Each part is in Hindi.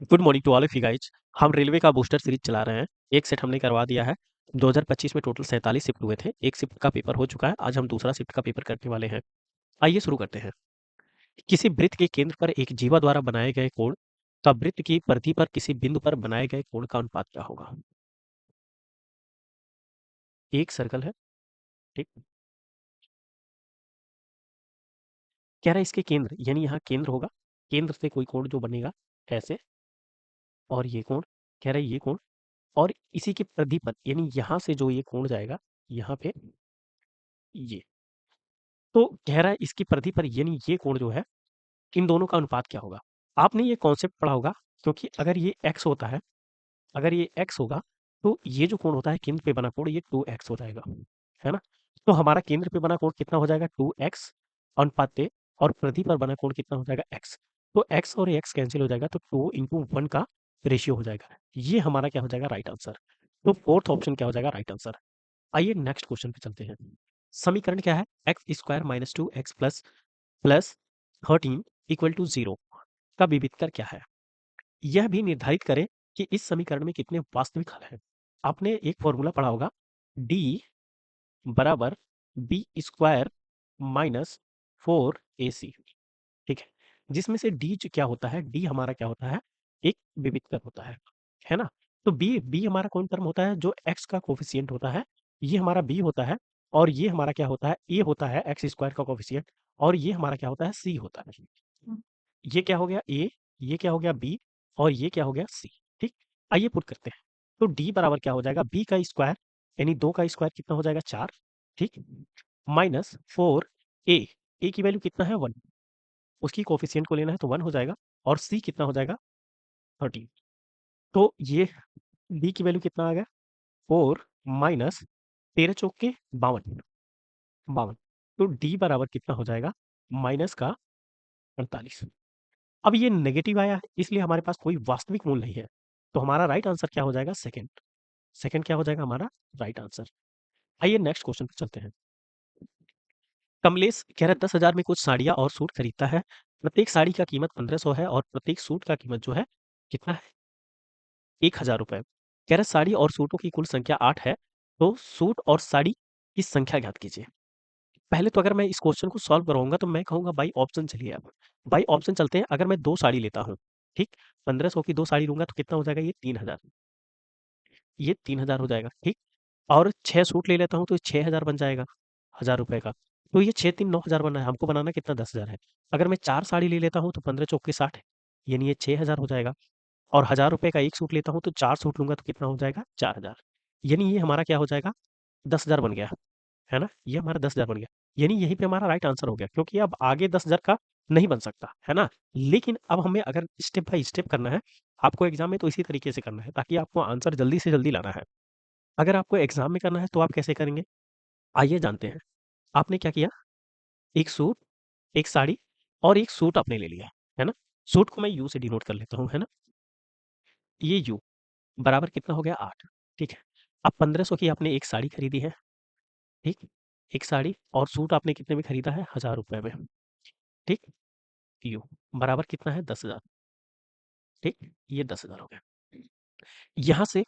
Good morning to all of you guys. हम रेलवे का बूस्टर सीरीज चला रहे हैं। एक सेट हमने करवा दिया है। 2025 में टोटल 47 शिफ्ट हुए थे। एक शिफ्ट का पेपर हो चुका है। आज हम दूसरा शिफ्ट का पेपर करने वाले हैं। आइए शुरू करते हैं। किसी वृत्त के केंद्र पर एक जीवा द्वारा बनाए गए कोण का वृत्त की परिधि पर किसी बिंदु पर बनाए गए कोण का अनुपात क्या होगा? एक सर्कल है, ठीक। कह रहा है इसके केंद्र, यानी यहाँ केंद्र होगा। केंद्र से कोई कोण जो बनेगा ऐसे, और ये कोण, कह रहा है ये कोण, और इसी की परिधि पर, यानी यहाँ से जो ये कोण जाएगा यहाँ पे, ये, तो कह रहा है इसकी परिधि पर, यानी ये कोण जो है, इन दोनों का अनुपात क्या होगा? आपने ये कॉन्सेप्ट पढ़ा होगा, क्योंकि अगर ये x होता है, अगर ये x होगा, तो ये जो कोण होता है केंद्र पे बना कोण, ये 2x हो जाएगा, है ना? तो हमारा केंद्र पे बना कोण कितना हो जाएगा? 2x अनुपात ए, और परिधि पर बना कोण कितना हो जाएगा? x। तो x और x कैंसिल हो जाएगा, तो 2:1 का रेशियो हो जाएगा। ये हमारा क्या हो जाएगा? Right answer. तो फोर्थ ऑप्शन क्या हो जाएगा? Right answer. आइए नेक्स्ट क्वेश्चन पे चलते हैं। समीकरण क्या है? X square minus 2x plus plus 13 equal to 0 का विविधकर क्या है? यह भी निर्धारित करें कि इस समीकरण में कितने वास्तविक हल हैं। आपने एक फॉर्मूला पढ़ा होगा, d बराबर बी स्क्वायर माइनस 4ac, ठीक है, जिसमें से d क्या होता है? d हमारा क्या होता है? एक विविधकर होता है ना? तो b हमारा कौन टर्म होता है? जो x का कोफिशिएंट होता है, ये हमारा b होता है, और ये हमारा क्या होता है? a होता है एक्स स्क्वायर का कोफिशिएंट, और ये हमारा क्या होता है? c होता है। ये क्या हो गया? a, ये क्या हो गया? b, और ये क्या हो गया? c, ठीक। आइए पुट करते हैं। तो d बराबर क्या हो जाएगा? b का स्क्वायर, यानी 2 का स्क्वायर कितना हो जाएगा? 4, ठीक, माइनस 4a, a की वैल्यू कितना है? 1, उसकी कोफिशिएंट को लेना है तो 1 हो जाएगा, और c कितना हो जाएगा? 13। तो ये d की वैल्यू कितना आ गया? 4 माइनस 13 चौक के 52, 52। तो d बराबर कितना हो जाएगा? माइनस का 48। अब ये नेगेटिव आया है, इसलिए हमारे पास कोई वास्तविक मूल नहीं है। तो हमारा राइट आंसर क्या हो जाएगा? सेकंड। सेकंड क्या हो जाएगा हमारा? Right answer. आइए नेक्स्ट क्वेश्चन पे चलते हैं। कमलेश कह रहा है 10,000 में कुछ साड़ियाँ और सूट खरीदता है। प्रत्येक साड़ी का कीमत 1500 है, और प्रत्येक सूट का कीमत जो है कितना है? 1000 रुपए। कह रहा है साड़ी और सूटों की कुल संख्या 8 है, तो सूट और साड़ी की संख्या ज्ञात कीजिए। पहले तो अगर मैं इस क्वेश्चन को सॉल्व कराऊंगा तो मैं कहूंगा बाई ऑप्शन चलिए। अब बाई ऑप्शन चलते हैं। अगर मैं 2 साड़ी लेता हूँ, ठीक, 1500 की 2 साड़ी लूंगा तो कितना हो जाएगा? ये 3000, ये 3000 हो जाएगा, ठीक। और 6 सूट ले लेता हूँ तो 6000 बन जाएगा, 1000 रुपए का। तो ये 6 3 9000 बना है, हमको बनाना कितना? 10,000 है। अगर मैं 4 साड़ी ले लेता हूँ तो 15 चौके 60, यानी ये 6000 हो जाएगा। और 1000 रुपए का एक सूट लेता हूँ तो 4 सूट लूंगा तो कितना हो जाएगा? 4000, यानी ये हमारा क्या हो जाएगा? 10,000 बन गया, है ना? ये हमारा 10,000 बन गया, यानी यहीं पे हमारा राइट आंसर हो गया, क्योंकि अब आगे 10,000 का नहीं बन सकता, है ना? लेकिन अब हमें अगर स्टेप बाय स्टेप करना है, आपको एग्जाम में तो इसी तरीके से करना है, ताकि आपको आंसर जल्दी से जल्दी लाना है। अगर आपको एग्जाम में करना है तो आप कैसे करेंगे? आइए जानते हैं। आपने क्या किया? एक सूट, एक साड़ी, और एक सूट आपने ले लिया, है ना? सूट को मैं यू से डिनोट कर लेता हूँ, है ना? ये यू बराबर कितना हो गया? 8, ठीक है। अब 1500 की आपने एक साड़ी खरीदी है, ठीक, एक साड़ी, और सूट आपने कितने में खरीदा है? 1000 रुपए में, ठीक। यू बराबर कितना है? 10,000, ठीक। ये 10,000 हो गया। यहाँ से,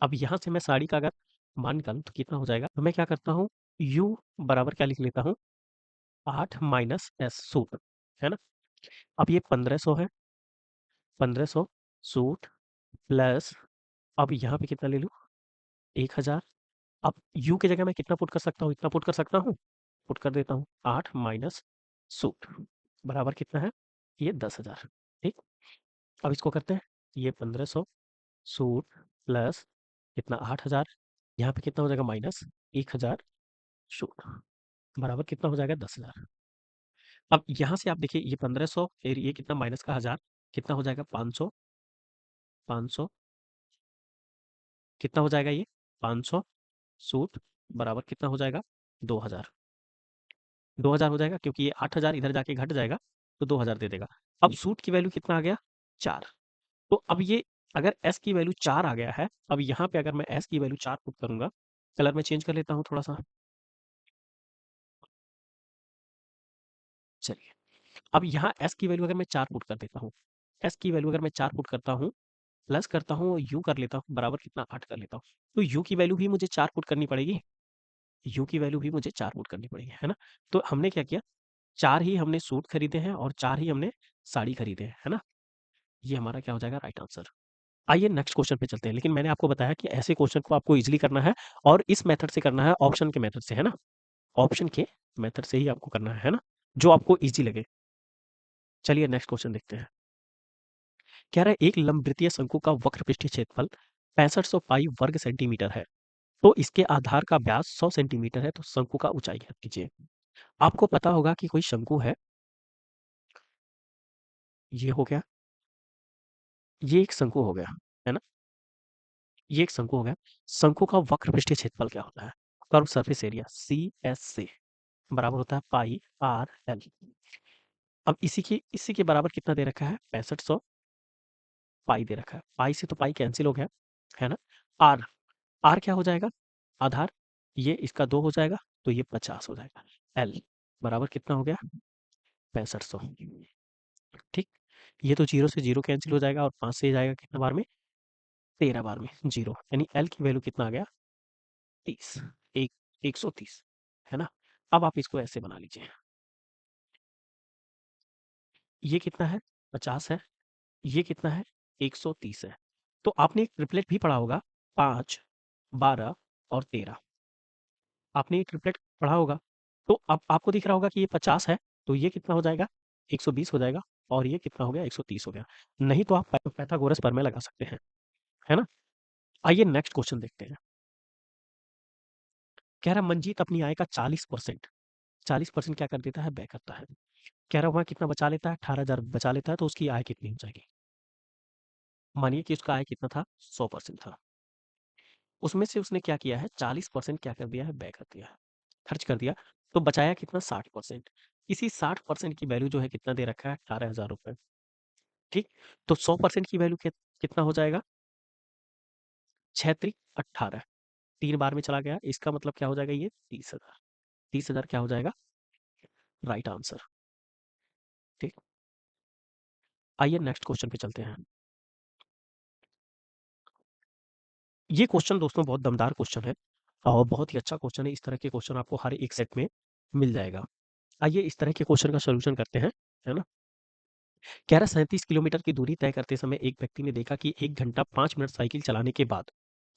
अब यहाँ से मैं साड़ी का अगर मान निकालूं तो कितना हो जाएगा? तो मैं क्या करता हूँ, यू बराबर क्या लिख लेता हूँ? 8 माइनस एस, सूट, है ना? अब ये 1500 है, 1500 सूट प्लस, अब यहाँ पे कितना ले लूँ? 1000। अब यू की जगह मैं कितना पुट कर सकता हूँ? इतना पुट कर सकता हूँ, पुट कर देता हूँ। 8 माइनस सूट बराबर कितना है? ये 10,000, ठीक। अब इसको करते हैं। ये 1500 सूट प्लस कितना? 8,000, यहाँ पे कितना हो जाएगा? माइनस 1000 सूट बराबर कितना हो जाएगा? 10,000। अब यहाँ से आप देखिए, ये 1500, फिर ये कितना? माइनस का 1000, कितना हो जाएगा? 500, 500, कितना हो जाएगा ये? 500 सूट बराबर कितना हो जाएगा? 2000, 2000 हो जाएगा, क्योंकि ये 8000 इधर जाके घट जाएगा, तो 2000 दे देगा। अब सूट की वैल्यू कितना आ गया? 4। तो अब ये, अगर एस की वैल्यू 4 आ गया है, अब यहाँ पे अगर मैं एस की वैल्यू 4 पुट करूंगा, कलर में चेंज कर लेता हूँ थोड़ा सा, चलिए। अब यहाँ एस की वैल्यू अगर मैं 4 पुट कर देता हूँ, एस की वैल्यू अगर मैं 4 पुट करता हूँ, प्लस करता हूँ, यू कर लेता हूँ, बराबर कितना 8 कर लेता हूँ, तो यू की वैल्यू भी मुझे 4 पुट करनी पड़ेगी, यू की वैल्यू भी मुझे 4 पुट करनी पड़ेगी, है ना? तो हमने क्या किया, 4 ही हमने सूट खरीदे हैं और 4 ही हमने साड़ी खरीदे हैं, है ना? ये हमारा क्या हो जाएगा, राइट आंसर। आइए नेक्स्ट क्वेश्चन पे चलते हैं, लेकिन मैंने आपको बताया कि ऐसे क्वेश्चन को आपको ईज़िली करना है और इस मेथड से करना है, ऑप्शन के मेथड से, है ना? ऑप्शन के मेथड से ही आपको करना है ना? जो आपको ईज़ी लगे। चलिए नेक्स्ट क्वेश्चन देखते हैं। कह रहा है एक लंबवृत्तीय शंकु का वक्र पृष्ठीय क्षेत्रफल 6500 पाई वर्ग सेंटीमीटर है, तो इसके आधार का व्यास 100 सेंटीमीटर है, तो शंकु का ऊंचाई ज्ञात कीजिए। आपको पता होगा कि कोई शंकु है, ये हो गया, ये एक शंकु हो गया, है ना? ये एक शंकु हो गया। शंकु का वक्र पृष्ठीय क्षेत्रफल क्या होता है? कर्व सरफेस एरिया CSC बराबर होता है पाई RL। अब इसी के बराबर कितना दे रखा है, 6500 पाई दे रखा है, पाई से तो पाई कैंसिल हो गया, है ना? आर, आर क्या हो जाएगा, आधार, ये इसका 2 हो जाएगा, तो ये 50 हो जाएगा। एल बराबर कितना हो गया, 6500। ठीक, ये तो जीरो से जीरो कैंसिल हो जाएगा और 5 से जाएगा कितना बार में, 13 बार में जीरो, यानी एल की वैल्यू कितना आ गया, 30, एक 130, है ना? अब आप इसको ऐसे बना लीजिए, ये कितना है, 50 है, ये कितना है, 130 है। तो आपने एक ट्रिपलेट भी पढ़ा होगा, 5, 12 और 13, आपने ये ट्रिपलेट पढ़ा होगा। तो अब आपको दिख रहा होगा कि ये 50 है, तो ये कितना हो जाएगा, 120 हो जाएगा, और ये कितना हो गया, 130 हो गया। नहीं तो आप पाइथागोरस प्रमेय लगा सकते हैं, है ना? आइए नेक्स्ट क्वेश्चन देखते हैं। कह रहा मंजीत अपनी आय का 40%, 40% क्या कर देता है, व्यय करता है। कह रहा वहाँ कितना बचा लेता है, 18,000 बचा लेता है, तो उसकी आय कितनी हो जाएगी? मानिए कि उसका आय कितना था, 100% था, उसमें से उसने क्या किया है, 40% क्या कर दिया है, व्यय कर दिया है, खर्च कर दिया, तो बचाया कितना, 60%। इसी 60% की वैल्यू जो है कितना दे रखा है, 18,000 रुपए। ठीक, तो 100% की वैल्यू कितना हो जाएगा, 6×3 = 18, 3 बार में चला गया, इसका मतलब क्या हो जाएगा, ये 30,000, 30,000 क्या हो जाएगा, राइट आंसर। ठीक, आइए नेक्स्ट क्वेश्चन पे चलते हैं। ये क्वेश्चन दोस्तों बहुत दमदार क्वेश्चन है और बहुत ही अच्छा क्वेश्चन है। इस तरह के क्वेश्चन आपको हर एक सेट में मिल जाएगा। आइए इस तरह के क्वेश्चन का सॉल्यूशन करते हैं, है ना? कह रहा 37 किलोमीटर की दूरी तय करते समय एक व्यक्ति ने देखा कि 1 घंटा 5 मिनट साइकिल चलाने के बाद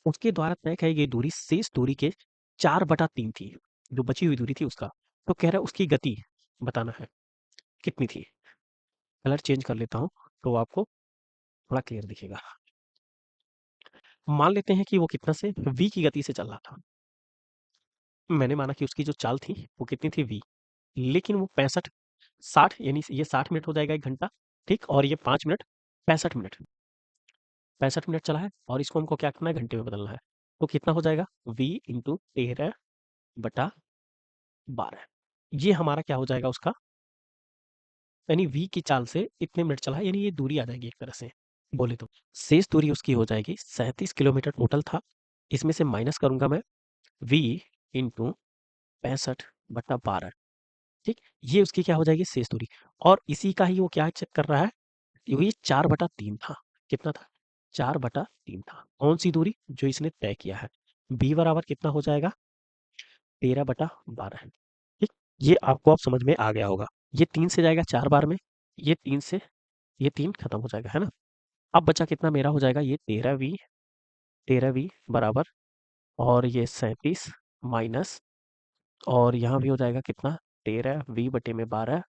उसके द्वारा तय की गई दूरी शेष दूरी के 4/3 थी, जो बची हुई दूरी थी उसका। तो कह रहा है उसकी गति बताना है, कितनी थी? कलर चेंज कर लेता हूँ, तो आपको थोड़ा क्लियर दिखेगा। मान लेते हैं कि वो कितना से v की गति से चल रहा था। मैंने माना कि उसकी जो चाल थी वो कितनी थी, v, लेकिन वो 65 60 यानी ये 60 मिनट हो जाएगा 1 घंटा, ठीक, और ये 5 मिनट 65 मिनट, 65 मिनट चला है और इसको हमको क्या करना है, घंटे में बदलना है। तो कितना हो जाएगा, v × 13/12, ये हमारा क्या हो जाएगा उसका, यानी v की चाल से इतने मिनट चला है, यानी ये दूरी आ जाएगी एक तरह से बोले तो। शेष दूरी उसकी हो जाएगी 37 किलोमीटर टोटल था, इसमें से माइनस करूंगा मैं v × 65/12, ठीक, ये उसकी क्या हो जाएगी, शेष दूरी। और इसी का ही वो क्या चेक कर रहा है, ये 4/3 था, कितना था, 4/3 था, कौन सी दूरी, जो इसने तय किया है। b बराबर कितना हो जाएगा, 13/12, ठीक, ये आपको अब समझ में आ गया होगा। ये 3 से जाएगा 4 बार में, ये 3 से, ये 3 खत्म हो जाएगा, है ना? अब बचा कितना मेरा हो जाएगा, ये 13v बराबर, और ये 37 माइनस, और यहाँ भी हो जाएगा कितना, 13v/12,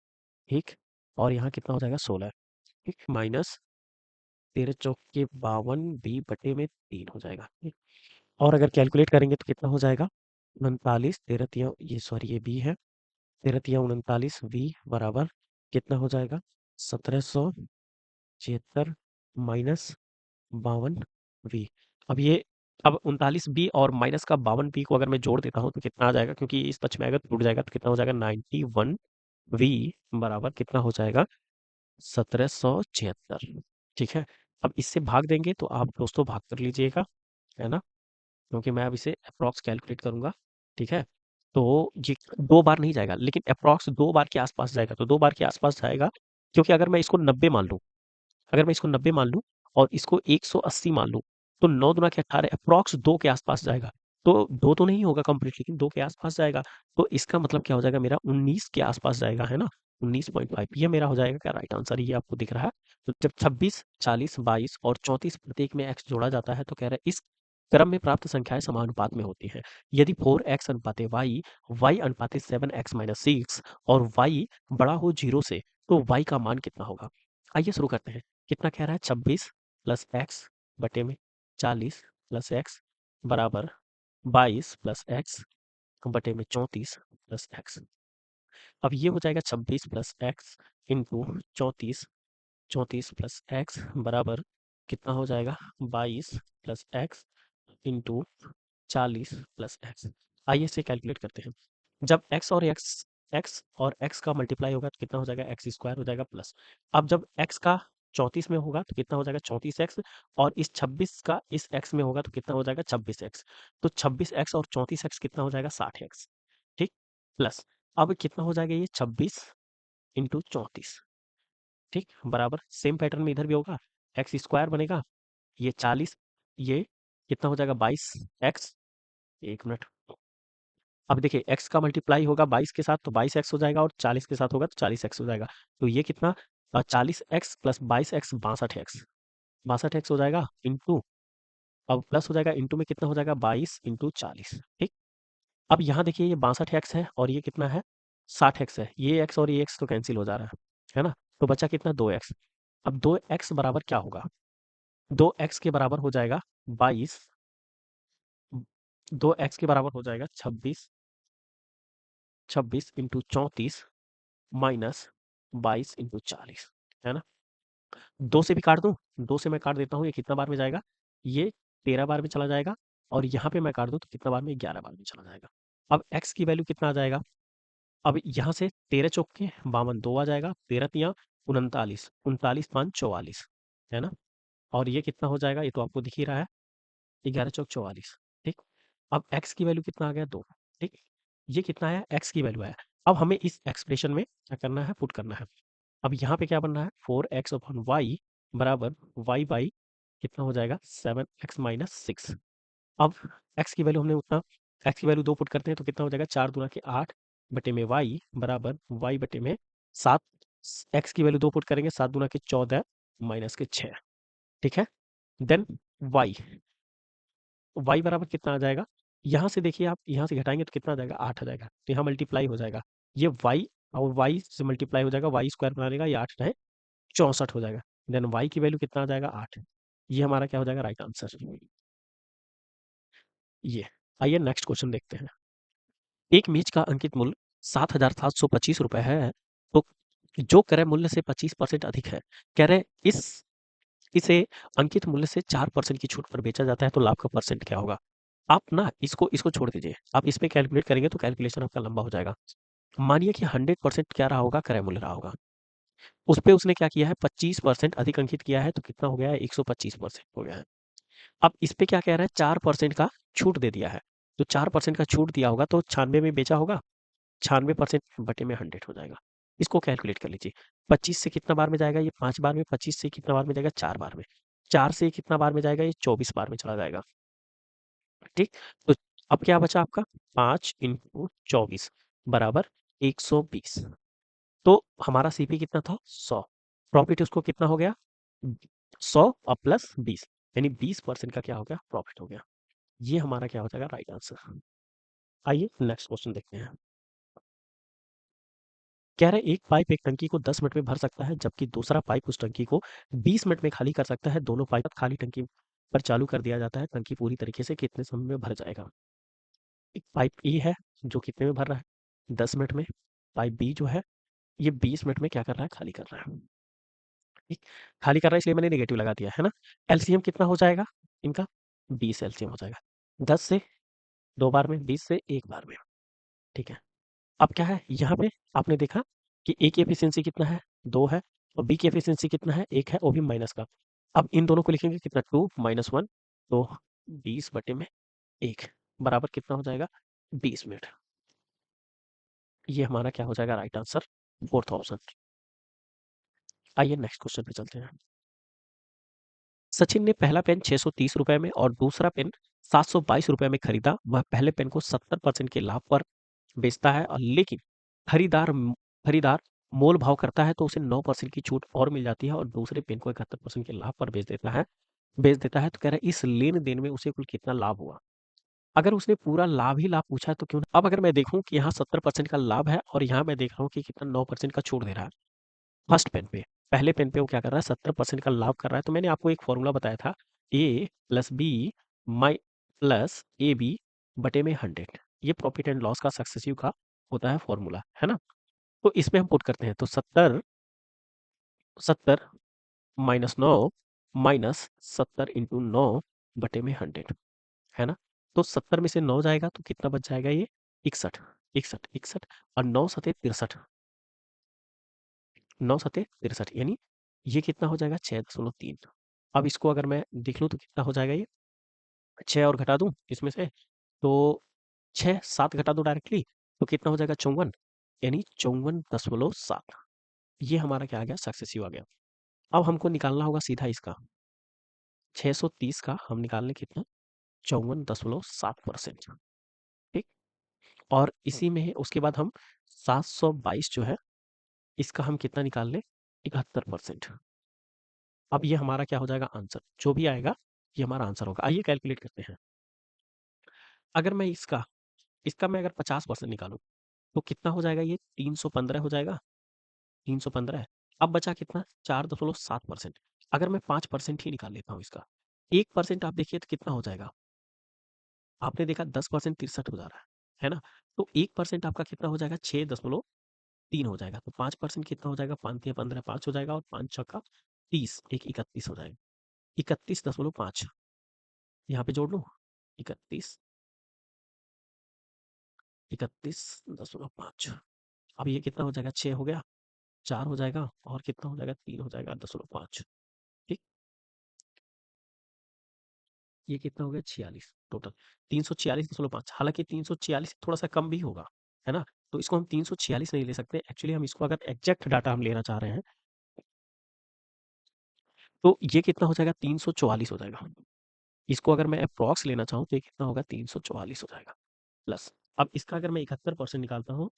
ठीक, और यहाँ कितना हो जाएगा, 16, ठीक, माइनस 13×4 = 52, v/3 हो जाएगा, ठीक। और अगर कैलकुलेट करेंगे तो कितना हो जाएगा, 39, 13 ये सॉरी ये बी है, 13×3 = 39, v बराबर कितना हो जाएगा, 1776 माइनस 52v। अब ये, अब 39b और माइनस का 52p को अगर मैं जोड़ देता हूँ तो कितना आ जाएगा, क्योंकि इस पक्ष में अगर टूट जाएगा तो कितना हो जाएगा, 91v बराबर कितना हो जाएगा, 1776, ठीक है। अब इससे भाग देंगे तो आप दोस्तों भाग कर लीजिएगा, है ना, क्योंकि मैं अब इसे अप्रॉक्स कैलकुलेट करूंगा, ठीक है। तो ये 2 बार नहीं जाएगा, लेकिन अप्रॉक्स 2 बार के आसपास जाएगा, तो 2 बार के आसपास जाएगा, क्योंकि अगर मैं इसको 90 मान लूँ, अगर मैं इसको 90 मान लूँ और इसको 180 मान लूँ, तो 9 दूना क्या 18 अप्रॉक्स 2 के आसपास जाएगा। तो 2 तो नहीं होगा कंप्लीट, लेकिन 2 के आसपास जाएगा। तो इसका मतलब क्या हो जाएगा मेरा 19 के आसपास जाएगा, है ना? 19.5 ये मेरा हो जाएगा क्या राइट आंसर, ये आपको दिख रहा है। तो जब 26, 40, 22 और 34 प्रत्येक में x जोड़ा जाता है तो कह रहा है इस क्रम में प्राप्त संख्याएं समानुपात में होती हैं। यदि 4x अनुपाते y अनुपाते 7x माइनस 6 और y बड़ा हो 0 से, तो y का मान कितना होगा? आइए शुरू करते हैं। कितना कह रहा है? 26 प्लस एक्स बटे में 40 प्लस एक्स बराबर 22 प्लस एक्स बटे में 34 प्लस एक्स। अब ये हो जाएगा 26 plus x into 34, 34 plus x बराबर कितना हो जाएगा? 22 plus x into 40 plus x. आइए इसे कैलकुलेट करते हैं। जब एक्स और एक्स का मल्टीप्लाई होगा तो कितना हो जाएगा? एक्स स्क्वायर हो जाएगा प्लस। अब जब एक्स का 34 में होगा तो कितना हो जाएगा? 34x, और इस 26 का इस x में होगा तो कितना हो जाएगा? 26x। तो 26x और 34x कितना हो जाएगा? 60x। ठीक, प्लस अब कितना हो जाएगा? ये 26 इंटू 34, ठीक, बराबर सेम पैटर्न में इधर भी होगा, एक्स स्क्वायर बनेगा, ये 40, ये कितना हो जाएगा? 22x। एक मिनट, अब देखिए x का मल्टीप्लाई होगा 22 के साथ तो 22x हो जाएगा, और 40 के साथ होगा तो 40x हो जाएगा। तो ये कितना? 40x plus 22x 62x, 62x हो जाएगा इंटू, अब प्लस हो जाएगा इंटू में कितना हो जाएगा? 22 इंटू 40। ठीक, अब यहाँ देखिए ये 62x है और ये कितना है? 60x है। ये x और ये x तो कैंसिल हो जा रहा है ना? तो बचा कितना? 2x। अब 2x बराबर क्या होगा? 2x के बराबर हो जाएगा 22, 2x के बराबर हो जाएगा 26, 26 इंटू 34 माइनस 22 इंटू 40, है ना? 2 से भी काट दूं, 2 से मैं काट देता हूँ, ये कितना बार में जाएगा? ये 13 बार में चला जाएगा, और यहाँ पे मैं काट दूं तो कितना बार में? 11 बार में चला जाएगा। अब x की वैल्यू कितना आ जाएगा? अब यहाँ से 13 चौक के 52, 2 आ जाएगा, 13 तिया 39, 39 5 44, है ना? और ये कितना हो जाएगा? ये तो आपको दिख ही रहा है, 11 चौक 44। ठीक, अब x की वैल्यू कितना आ गया? 2। ठीक, ये कितना है? x की वैल्यू है। अब हमें इस एक्सप्रेशन में क्या करना है? पुट करना है। अब यहाँ पे क्या बन रहा है? 4x अपॉन वाई बराबर y बाई कितना हो जाएगा? 7x minus 6। अब x की वैल्यू हमने उतना, x की वैल्यू 2 पुट करते हैं तो कितना हो जाएगा? 4 दूना के 8 बटे में y बराबर y बटे में 7। x की वैल्यू 2 पुट करेंगे, 7 दूना के 14 माइनस के 6। ठीक है, देन y, y बराबर कितना आ जाएगा? यहाँ से देखिए, आप यहाँ से घटाएंगे तो कितना आ जाएगा? 8 आ जाएगा, तो यहाँ मल्टीप्लाई हो जाएगा। ये y और y से मल्टीप्लाई हो जाएगा, y स्क्वायर बना लेगा, ये 8 रहे 64 हो जाएगा। देन y की वैल्यू कितना आ जाएगा? 8। ये हमारा क्या हो जाएगा? Right answer. ये, आइए नेक्स्ट क्वेश्चन देखते हैं। एक मेज का अंकित मूल्य 7,725 रुपए है, तो जो क्रय मूल्य से 25% अधिक है, कह रहे इस इसे अंकित मूल्य से 4% की छूट पर बेचा जाता है, तो लाभ का परसेंट क्या होगा? आप ना इसको इसको छोड़ दीजिए, आप इस पे कैलकुलेट करेंगे तो कैलकुलेशन आपका लंबा हो जाएगा। मानिए कि 100% क्या रहा होगा? क्रय मूल्य रहा होगा। उस पे उसने क्या किया है? 25% अधिक अंकित किया है, तो कितना हो गया है? 125% हो गया है। अब इस पे क्या कह रहा है? 4% का छूट दे दिया है, तो 4% का छूट दिया होगा तो 96 में बेचा होगा, 96% बटे में 100 हो जाएगा। इसको कैलकुलेट कर लीजिए। 25 से कितना बार में जाएगा? ये 5 बार में। 25 से कितना बार में जाएगा? 4 बार में। 4 से कितना बार में जाएगा? ये 24 बार में चला जाएगा। ठीक, तो अब क्या बचा आपका? 5 इंटू 24 बराबर 120। तो हमारा सीपी कितना था? 100। प्रॉफिट उसको कितना हो गया? 100 और प्लस 20, यानी 20% का क्या हो गया? प्रॉफिट हो गया। ये हमारा क्या हो जाएगा? Right answer. आइए नेक्स्ट क्वेश्चन देखते हैं। कह रहे एक पाइप एक टंकी को 10 मिनट में भर सकता है, जबकि दूसरा पाइप उस टंकी को 20 मिनट में खाली कर सकता है। दोनों पाइप खाली टंकी पर चालू कर दिया जाता है, टंकी पूरी तरीके से कितने समय में भर जाएगा? एक पाइप ए है जो कितने में भर रहा है? 10 मिनट में। पाइप बी जो है ये 20 मिनट में क्या कर रहा है? खाली कर रहा है। ठीक, खाली कर रहा है इसलिए मैंने नेगेटिव लगा दिया, है ना? एलसीएम कितना हो जाएगा इनका? 20 एलसीएम हो जाएगा। 10 से 2 बार में, 20 से 1 बार में। ठीक है, अब क्या है यहाँ पे? आपने देखा कि ए की एफिशिएंसी कितना है? 2 है, और बी की एफिशिएंसी कितना है? 1 है, वो भी माइनस का। अब इन दोनों को लिखेंगे कितना? 2 माइनस 1, तो 20 बटे में 1 बराबर कितना हो जाएगा? 20 मिनट। ये हमारा क्या हो जाएगा? Right answer, fourth option. आइए नेक्स्ट क्वेश्चन पे चलते हैं। सचिन ने पहला पेन 630 रुपए में और दूसरा पेन 722 रुपए में खरीदा। वह पहले पेन को 70% के लाभ पर बेचता है, और लेकिन खरीदार खरीदार मोल भाव करता है तो उसे 9% की छूट और मिल जाती है और दूसरे पेन को 71% के लाभ पर बेच देता है। तो कह रहा है इस लेन देन में उसे कुल कितना लाभ हुआ। अगर उसने पूरा लाभ ही लाभ पूछा है तो क्यों। अब अगर मैं देखूं कि यहाँ 70% का लाभ है और यहाँ मैं देख रहा हूँ कि कितना 9% का छूट दे रहा है फर्स्ट पेन पे। पहले पेन पे वो क्या कर रहा है, 70% का लाभ कर रहा है। तो मैंने आपको एक फॉर्मूला बताया था, ए प्लस बी माई प्लस ए बी बटे में 100। ये प्रॉफिट एंड लॉस का सक्सेसिव का होता है फॉर्मूला, है ना। तो इसमें हम पुट करते हैं, तो 70 -9 -70 × 9 बटे में 100, है ना। तो 70 में से 9 जाएगा तो कितना बच जाएगा, ये 61 61 61 और 9 सते 63, 9 सते 63, यानी ये कितना हो जाएगा 6.3। अब इसको अगर मैं देख लूँ तो कितना हो जाएगा, ये 6 और घटा दूं इसमें से, तो 6 7 घटा दो डायरेक्टली, तो कितना हो जाएगा 54, यानी 54.7। ये हमारा क्या आ गया, सक्सेसिव आ गया। अब हमको निकालना होगा सीधा इसका 630 का हम निकालने कितना 54.7%। ठीक। और इसी में उसके बाद हम 722 जो है इसका हम कितना निकाल लें 71%। अब ये हमारा क्या हो जाएगा, आंसर जो भी आएगा ये हमारा आंसर होगा। आइए कैलकुलेट करते हैं। अगर मैं इसका इसका मैं अगर 50% निकालूं तो कितना हो जाएगा, ये 315 हो जाएगा, 315। अब बचा कितना 4.7%। अगर मैं 5% ही निकाल लेता हूँ इसका, 1% आप देखिए तो कितना हो जाएगा। आपने देखा 10% 63 हो जा रहा है ना। तो 1% आपका कितना हो जाएगा 6.3 हो जाएगा। तो 5% कितना हो जाएगा, 5 या 15 5 हो जाएगा, और 5 छक्का 30, एक 31 हो जाएगा। 31.5 यहाँ पे जोड़ लूँ, 31 31.5। अब ये कितना हो जाएगा, 6 हो गया, 4 हो जाएगा, और कितना हो जाएगा 3 हो जाएगा 0.5। ठीक। ये कितना हो गया 46 टोटल, 346.5। हालांकि 346 थोड़ा सा कम भी होगा, है ना। तो इसको हम 346 नहीं ले सकते एक्चुअली, हम इसको अगर एग्जैक्ट डाटा हम लेना चाह रहे हैं तो ये कितना हो जाएगा 344 हो जाएगा। इसको अगर मैं अप्रॉक्स लेना चाहूँ तो ये कितना होगा 344 हो जाएगा प्लस। अब इसका अगर मैं 71% निकालता हूँ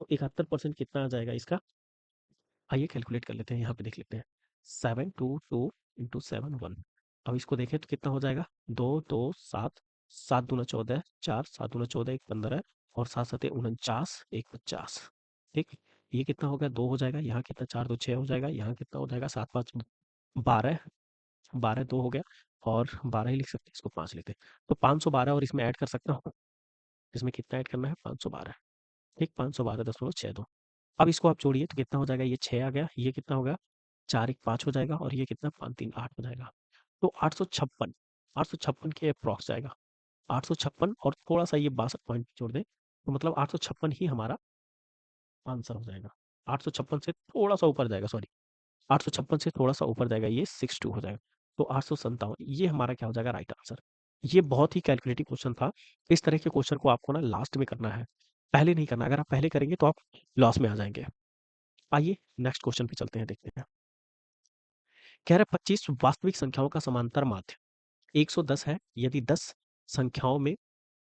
तो 71% कितना आ जाएगा इसका, आइए कैलकुलेट कर लेते हैं, यहाँ पे देख लेते हैं। 722 इंटू 7 1। अब इसको देखें तो कितना हो जाएगा, 2 2 7, 7 दूना 14, 4 7 दूना 14, एक 15, और 7 7 49, एक 50। ठीक। ये कितना हो गया 2 हो जाएगा, यहाँ कितना 4 2 6 हो जाएगा, यहाँ कितना हो जाएगा 7 5 12, 12 2 हो गया, और 12 ही लिख सकते हैं, इसको 5 लेते हैं तो 512, और इसमें ऐड कर सकता हूँ। इसमें कितना ऐड करना है 512। ठीक, 512.62। अब इसको आप जोड़िए तो कितना हो जाएगा, ये 6 आ गया, ये कितना होगा 4 1 5 हो जाएगा, और ये कितना 5 3 8 हो जाएगा। तो 856, 856 के अप्रॉक्स जाएगा। 856 और थोड़ा सा ये 62 पॉइंट जोड़ दें तो मतलब 856 ही हमारा आंसर हो जाएगा। 856 से थोड़ा सा ऊपर जाएगा, सॉरी, 856 से थोड़ा सा ऊपर जाएगा, ये 62 हो जाएगा। तो 857 ये हमारा क्या हो जाएगा, राइट आंसर। ये बहुत ही कैलकुलेटिव क्वेश्चन था। इस तरह के क्वेश्चन को आपको ना लास्ट में करना है, पहले नहीं करना। अगर आप पहले करेंगे तो आप लॉस में आ जाएंगे। आइए नेक्स्ट क्वेश्चन पे चलते हैं, देखते हैं। कह रहा है 25 वास्तविक संख्याओं का समांतर माध्य 110 है। यदि 10 संख्याओं में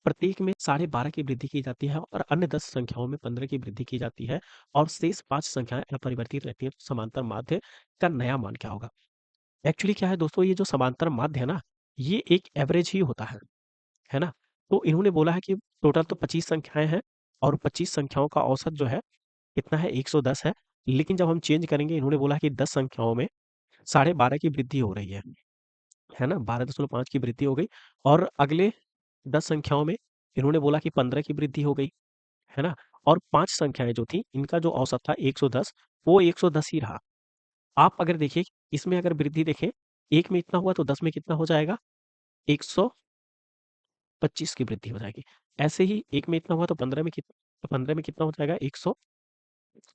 प्रत्येक में 12.5 की वृद्धि की जाती है और अन्य 10 संख्याओं में 15 की वृद्धि की जाती है और शेष 5 संख्याएं अपरिवर्तित रहती है, तो समांतर माध्य का नया मान क्या होगा। एक्चुअली क्या है दोस्तों, ये जो समांतर माध्य है ना, ये एक एवरेज ही होता है ना। तो इन्होंने बोला है कि टोटल तो 25 संख्याएं हैं, और 25 संख्याओं का औसत जो है कितना है 110 है। लेकिन जब हम चेंज करेंगे, इन्होंने बोला है कि 10 संख्याओं में 12.5 की वृद्धि हो रही है ना, 12.5 की वृद्धि हो गई, और अगले 10 संख्याओं में इन्होंने बोला कि 15 की वृद्धि हो गई, है ना। और 5 संख्याएं जो थी, इनका जो औसत था 110, वो 110 ही रहा। आप अगर देखिए इसमें अगर वृद्धि देखें, एक में इतना हुआ तो 10 में कितना हो जाएगा 125 की वृद्धि हो जाएगी। ऐसे ही एक में इतना हुआ तो 15 में कितना हो जाएगा 100,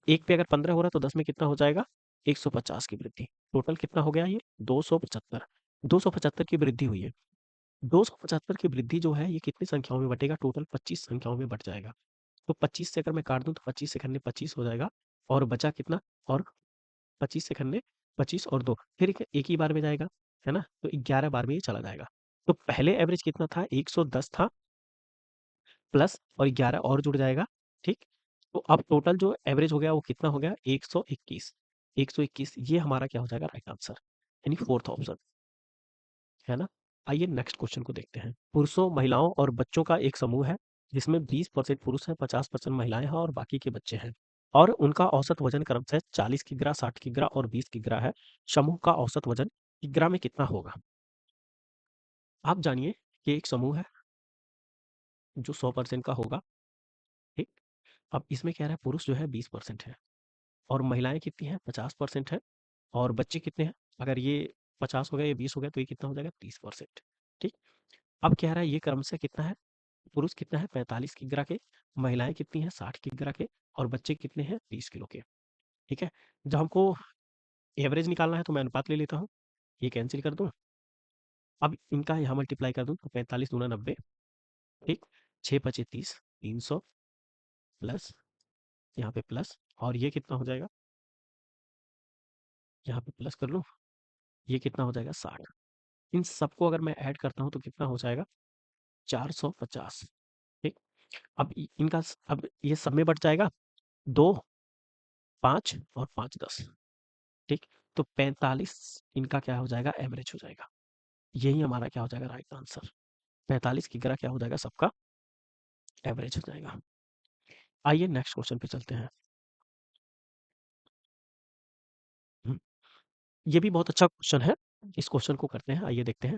एक पे अगर 15 हो रहा है तो 10 में कितना हो जाएगा 150 की वृद्धि। टोटल कितना हो गया ये 275, 275 की वृद्धि हुई है। 275 की वृद्धि जो है ये कितनी संख्याओं में बटेगा, टोटल 25 संख्याओं में बट जाएगा। तो 25 से अगर मैं काट दूं तो 25 से खन्ने 25 हो जाएगा, और बचा कितना, और 25 से खन्ने 25 और 2, फिर एक ही बार में जाएगा। है ना? तो 11 बार में ये चला जाएगा। तो पहले एवरेज कितना था? 110 था, प्लस और 11 और जुड़ जाएगा, ठीक? तो अब टोटल जो एवरेज हो गया वो कितना हो गया? 121। 121 ये हमारा क्या हो जाएगा? राइट आंसर, यानी फोर्थ ऑप्शन, है ना? आइए नेक्स्ट क्वेश्चन को देखते हैं। पुरुषों, महिलाओं और बच्चों का एक समूह है जिसमें 20% पुरुष हैं, 50% महिलाएं हैं और बाकी के बच्चे हैं, और उनका औसत वजन क्रमशः 40 किग्रा, 60 किग्रा और 20 किग्रा है। समूह का औसत वजन किग्रा में कितना होगा? आप जानिए कि एक समूह है जो 100% का होगा, ठीक? अब इसमें क्या रहा है? पुरुष जो है 20% है, और महिलाएं कितनी हैं? 50% है, और बच्चे कितने हैं? अगर ये 50 हो गया, ये 20 हो गया, तो ये कितना हो जाएगा? 30%, ठीक? अब क्या रहा है? ये क्रमशः कितना है? पुरुष कितना है? 45 किग्रा के, महिलाएं कितनी हैं? 60 किग्रा के, और बच्चे कितने हैं? 20 किलो के, ठीक है? जब हमको एवरेज निकालना है तो मैं अनुपात ले लेता हूँ, ये कैंसिल कर दूं, अब इनका यहाँ मल्टीप्लाई कर दूं तो 45 दूना 90, ठीक? 6 पचे 30, 300 प्लस, यहाँ पे प्लस, और ये कितना हो जाएगा? यहाँ पे प्लस कर लूँ, ये कितना हो जाएगा? 60। इन सबको अगर मैं ऐड करता हूँ तो कितना हो जाएगा? 450, ठीक? अब इनका अब ये सब में बट जाएगा, 2, 5 और 5 10, ठीक? तो 45 इनका क्या हो जाएगा? एवरेज हो जाएगा। यही हमारा क्या हो जाएगा? Right answer. 45 किग्रा क्या हो जाएगा? सबका एवरेज हो जाएगा। आइए नेक्स्ट क्वेश्चन पे चलते हैं। हम्म, ये भी बहुत अच्छा क्वेश्चन है, इस क्वेश्चन को करते हैं, आइए देखते हैं।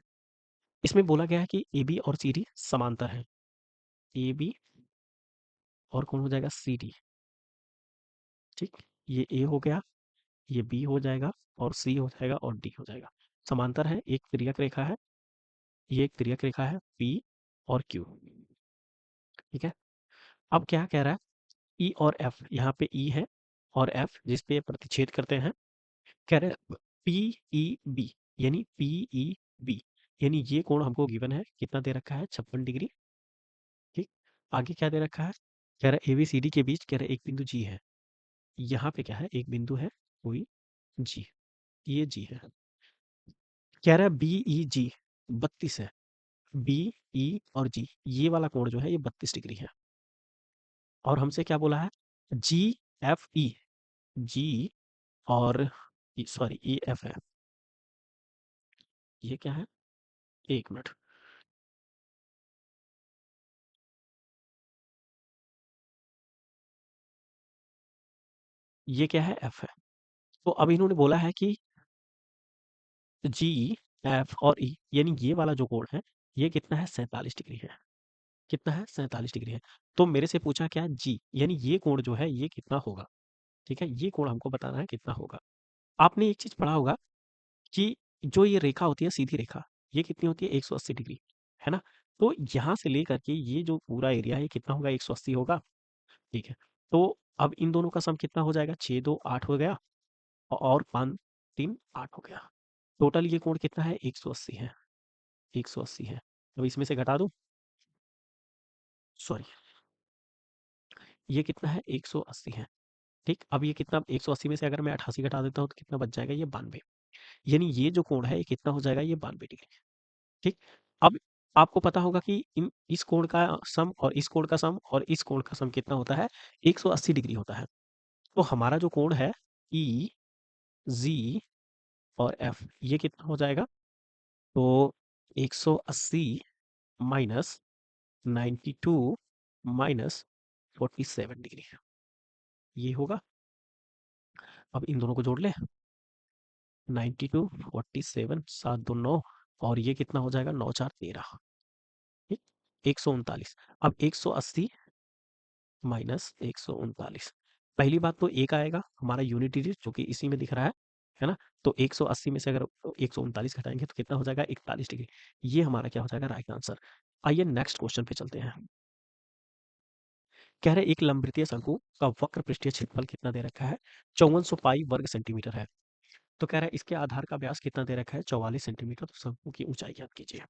इसमें बोला गया है कि ए बी और सी डी समांतर है। ए बी और कौन हो जाएगा? सी डी, ठीक? ये ए हो गया, ये बी हो जाएगा, और सी हो जाएगा, और डी हो जाएगा। समांतर है, एक तिर्यक रेखा है, ये एक तिर्यक रेखा है, पी और क्यू, ठीक है? अब क्या कह रहा है? ई और एफ, यहाँ पे ई है और एफ जिस पे प्रतिच्छेद करते हैं, कह रहे हैं पी ई बी, यानी पी ई बी, यानी ये कोण हमको गिवन है, कितना दे रखा है? 56 डिग्री, ठीक? आगे क्या दे रखा है? कह रहा है ए बी सी डी के बीच, कह रहा है एक बिंदु जी है। यहाँ पे क्या है? एक बिंदु है, कोई जी, ये जी है। कह रहा है बी ई जी 32 है, बी ई और जी, ये वाला कोण जो है ये 32 डिग्री है, और हमसे क्या बोला है? जी एफ ई, जी और सॉरी ई एफ है, ये क्या है? एक मिनट, ये क्या है? एफ है। तो अब इन्होंने बोला है कि जी एफ और ई, यानी ये वाला जो कोण है ये कितना है? 47 डिग्री है। कितना है? 47 डिग्री है। तो मेरे से पूछा क्या? जी, यानी ये कोण जो है ये कितना होगा, ठीक है? ये कोण हमको बताना है कितना होगा। आपने एक चीज पढ़ा होगा कि जो ये रेखा होती है, सीधी रेखा, ये कितनी होती है? 180 डिग्री, है ना? तो यहाँ से लेकर के ये जो पूरा एरिया है ये कितना होगा? 180 होगा, ठीक है? तो अब इन दोनों का सम कितना हो जाएगा? 6 2 8 हो गया, और 5 3 8 हो गया। टोटल ये कोण कितना है? 180 है, 180 है। अब इसमें से घटा दूं, सॉरी, ये कितना है? 180 है, ठीक? अब ये कितना? 180 में से अगर मैं 88 घटा देता हूँ तो कितना बच जाएगा? ये 92, यानी ये जो कोण है ये कितना हो जाएगा? ये 92 डिग्री, ठीक? अब आपको पता होगा कि इन इस कोण का सम और इस कोण का सम और इस कोण का सम कितना होता है? 180 डिग्री होता है। तो हमारा जो कोण है ई, जी और एफ, ये कितना हो जाएगा? तो 180 माइनस 92 माइनस 47 डिग्री, ये होगा। अब इन दोनों को जोड़ ले, 92 47 7 2 9, और ये कितना हो जाएगा? 9 4 13, ठीक? 139। अब 180 माइनस 139, पहली बात तो एक आएगा हमारा यूनिट डिजिट जो कि इसी में दिख रहा है ना? तो 180 में से अगर 139 घटाएंगे तो कितना हो जाएगा? 41 डिग्री। ये हमारा क्या हो जाएगा? Right answer. आइए नेक्स्ट क्वेश्चन पे चलते हैं। कह रहे एक लंबवृत्तीय शंकु का वक्र पृष्ठीय क्षेत्रफल कितना दे रखा है? 5400 पाई वर्ग सेंटीमीटर है। तो कह रहा है इसके आधार का व्यास कितना दे रखा है? 44 सेंटीमीटर। तो शंकु की ऊंचाई ज्ञात कीजिए।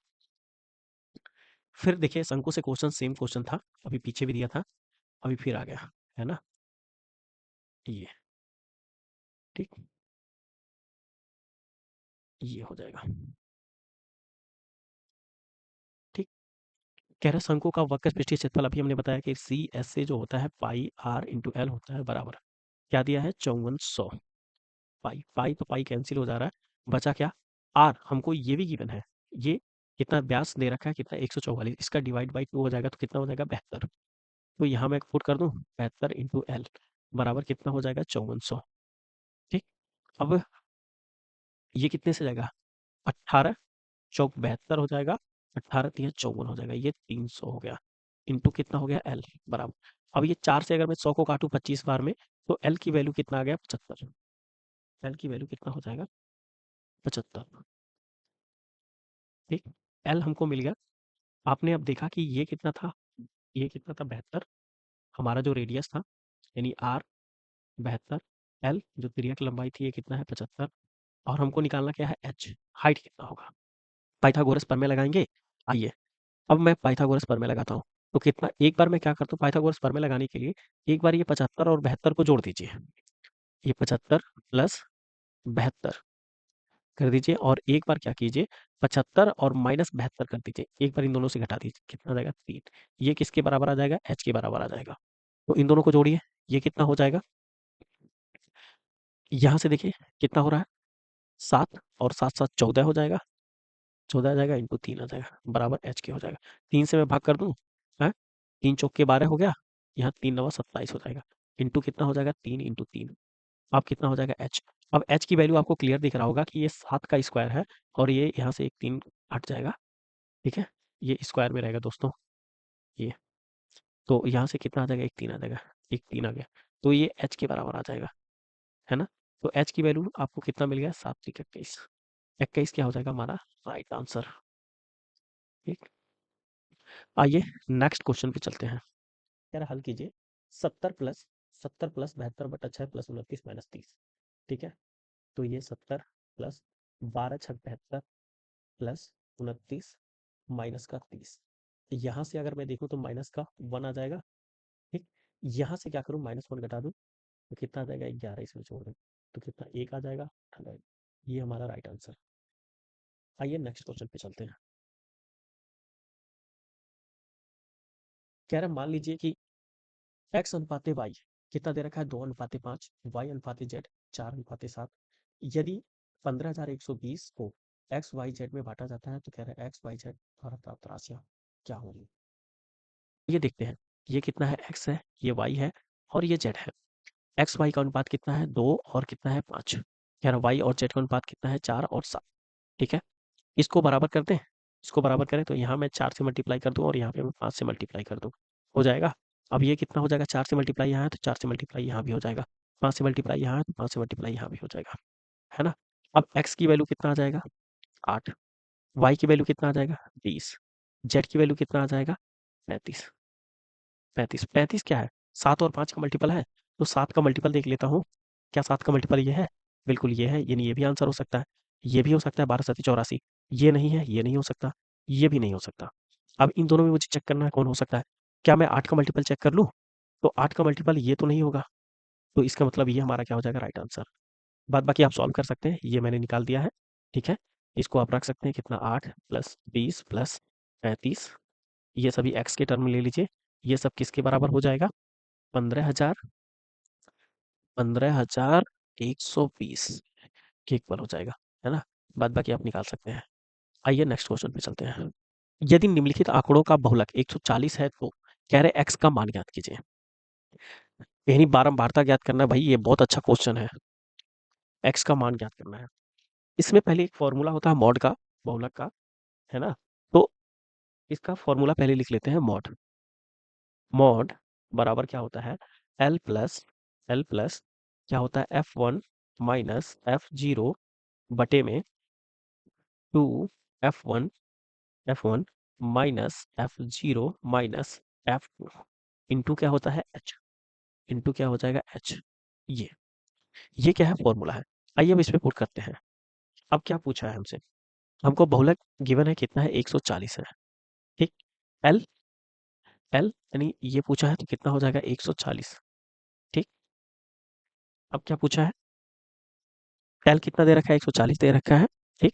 फिर देखिए शंकु से क्वेश्चन सेम क्वेश्चन था, अभी पीछे भी दिया था, अभी फिर आ गया, है ना? ये, ठीक, ये हो जाएगा। कह रहा है शंकु का वक्र पृष्ठीय क्षेत्रफल, अभी हमने बताया कि सी एस से जो होता है पाई आर इंटू एल होता है बराबर, क्या दिया है 5400। पाई पाई तो पाई कैंसिल हो जा रहा है, बचा क्या आर, हमको ये भी गिवन है, ये कितना व्यास दे रखा है, कितना 144, इसका डिवाइड बाई 2 हो जाएगा तो कितना हो जाएगा 72। तो यहाँ मैं पुट कर दूं 72 इंटू एल बराबर कितना हो जाएगा 5400। ठीक, अब ये कितने से जाएगा 18 चौक 72 हो जाएगा, 18 तिया 54 हो जाएगा, ये 300 हो गया, इंटू कितना हो गया एल बराबर। अब ये 4 से अगर मैं 100 को काटूं 25 बार में तो एल की वैल्यू कितना आ गया 75। एल की वैल्यू कितना हो जाएगा 75। ठीक, एल हमको मिल गया। आपने अब देखा कि ये कितना था, ये कितना था 72, हमारा जो रेडियस था यानी आर 72, एल जो त्रिज्या की लंबाई थी ये कितना है 75, और हमको निकालना क्या है एच, हाइट कितना होगा। पाइथागोरस प्रमेय लगाएंगे। आइए अब मैं पाइथागोरस प्रमेय लगाता हूँ। तो कितना, एक बार मैं क्या करता हूँ पाइथागोरस प्रमेय लगाने के लिए, एक बार ये 75 और 72 को जोड़ दीजिए, ये 75 प्लस 72 कर दीजिए, और एक बार क्या कीजिए 75 और माइनस 72 कर दीजिए, एक बार इन दोनों से घटा दीजिए, कितना आ जाएगा 3। ये किसके बराबर आ जाएगा एच के बराबर आ जाएगा। तो इन दोनों को जोड़िए, ये कितना हो जाएगा, यहाँ से देखिए कितना हो रहा है 7 और 7 7 14 हो जाएगा, 14 आ जाएगा इंटू 3 आ जाएगा बराबर एच के हो जाएगा। 3 से मैं भाग कर दूं, है 3 चौक के 12 हो गया, यहाँ 3 नवा 27 हो जाएगा, इंटू कितना हो जाएगा 3 इंटू 3, अब कितना हो जाएगा एच। अब एच की वैल्यू आपको क्लियर दिख रहा होगा कि ये 7 का स्क्वायर है, और ये यहाँ से एक 3 हट जाएगा, ठीक है, ये स्क्वायर में रहेगा दोस्तों ये, तो यहाँ से कितना आ जाएगा एक 3 आ जाएगा, एक 3 आ गया, तो ये एच के बराबर आ जाएगा, है ना। तो एच की वैल्यू आपको कितना मिल गया 7 3 21, 21 क्या हो जाएगा हमारा राइट आंसर। ठीक, आइए नेक्स्ट क्वेश्चन पे चलते हैं। कह रहा हल कीजिए 70 प्लस 72 बटा 6 प्लस 29 माइनस 30। ठीक है, तो ये 70 प्लस 12 6 72 प्लस 29 माइनस का 30, यहाँ से अगर मैं देखूँ तो माइनस का 1 आ जाएगा। ठीक, यहाँ से क्या करूँ -1 घटा दूँ तो कितना आ जाएगा 11, इसमें छोड़ दूँ तो कितना 1 आ जाएगा, ये हमारा राइट आंसर। आइए नेक्स्ट क्वेश्चन पे चलते हैं। कह रहा मान लीजिए कि x अनुपाते y कितना दे रखा है 2:5, y अनुपाते z 4:7। यदि 15,120 को एक्स वाई जेड में बांटा जाता है तो कह रहा है एक्स वाई जेड द्वारा प्राप्त राशियां क्या होंगी। ये देखते हैं, ये कितना है x है, ये y है और ये z है। एक्स वाई का अनुपात कितना है 2 और कितना है 5, कह रहा y और z का अनुपात कितना है 4 और 7। ठीक है, इसको बराबर कर दें, इसको बराबर करें तो यहाँ मैं 4 से मल्टीप्लाई कर दूँ और यहाँ पे मैं 5 से मल्टीप्लाई कर दूँ, हो जाएगा। अब ये कितना हो जाएगा 4 से मल्टीप्लाई यहाँ है तो 4 से मल्टीप्लाई यहाँ भी हो जाएगा, 5 से मल्टीप्लाई यहाँ है तो 5 से मल्टीप्लाई यहाँ भी हो जाएगा, है ना। अब x की वैल्यू कितना आ जाएगा 8, y की वैल्यू कितना आ जाएगा 20, z की वैल्यू कितना आ जाएगा 35। 35 क्या है 7 और 5 का मल्टीपल है, तो 7 का मल्टीपल देख लेता हूँ, क्या 7 का मल्टीपल ये है, बिल्कुल ये है, यानी ये भी आंसर हो सकता है, ये भी हो सकता है 12 7 84, ये नहीं है, ये नहीं हो सकता, ये भी नहीं हो सकता। अब इन दोनों में मुझे चेक करना है कौन हो सकता है, क्या मैं 8 का मल्टीपल चेक कर लूँ, तो 8 का मल्टीपल ये तो नहीं होगा, तो इसका मतलब ये हमारा क्या हो जाएगा राइट आंसर। बाद बाकी आप सॉल्व कर सकते हैं, ये मैंने निकाल दिया है। ठीक है, इसको आप रख सकते हैं कितना 8 प्लस 20 प्लस 35, ये सभी एक्स के टर्म में ले लीजिए, ये सब किसके बराबर हो जाएगा 15,000 15,120 के इक्वल हो जाएगा, है ना। बाद बाकी आप निकाल सकते हैं। आइए नेक्स्ट क्वेश्चन पे चलते हैं। यदि निम्नलिखित आंकड़ों का बहुलक 140 है तो कह रहे एक्स का मान ज्ञात कीजिए। यानी बारंबारता ज्ञात करना है भाई, ये बहुत अच्छा क्वेश्चन है, एक्स का मान ज्ञात करना है। इसमें पहले एक फॉर्मूला होता है मॉड का, बहुलक का, है ना। तो इसका फॉर्मूला पहले लिख लेते हैं, मॉड, मॉड बराबर क्या होता है एल प्लस क्या होता है F1 माइनस F0 बटे में 2 F1 minus F0 minus F2 into क्या होता है H, इंटू क्या हो जाएगा H। ये क्या है फॉर्मूला है। आइए अब इस पे पुट करते हैं। अब क्या पूछा है हमसे, हमको बहुलक गिवन है कितना है 140 है। ठीक, एल एल यानी ये पूछा है तो कितना हो जाएगा 140। ठीक, अब क्या पूछा है, एल कितना दे रखा है 140 दे रखा है। ठीक,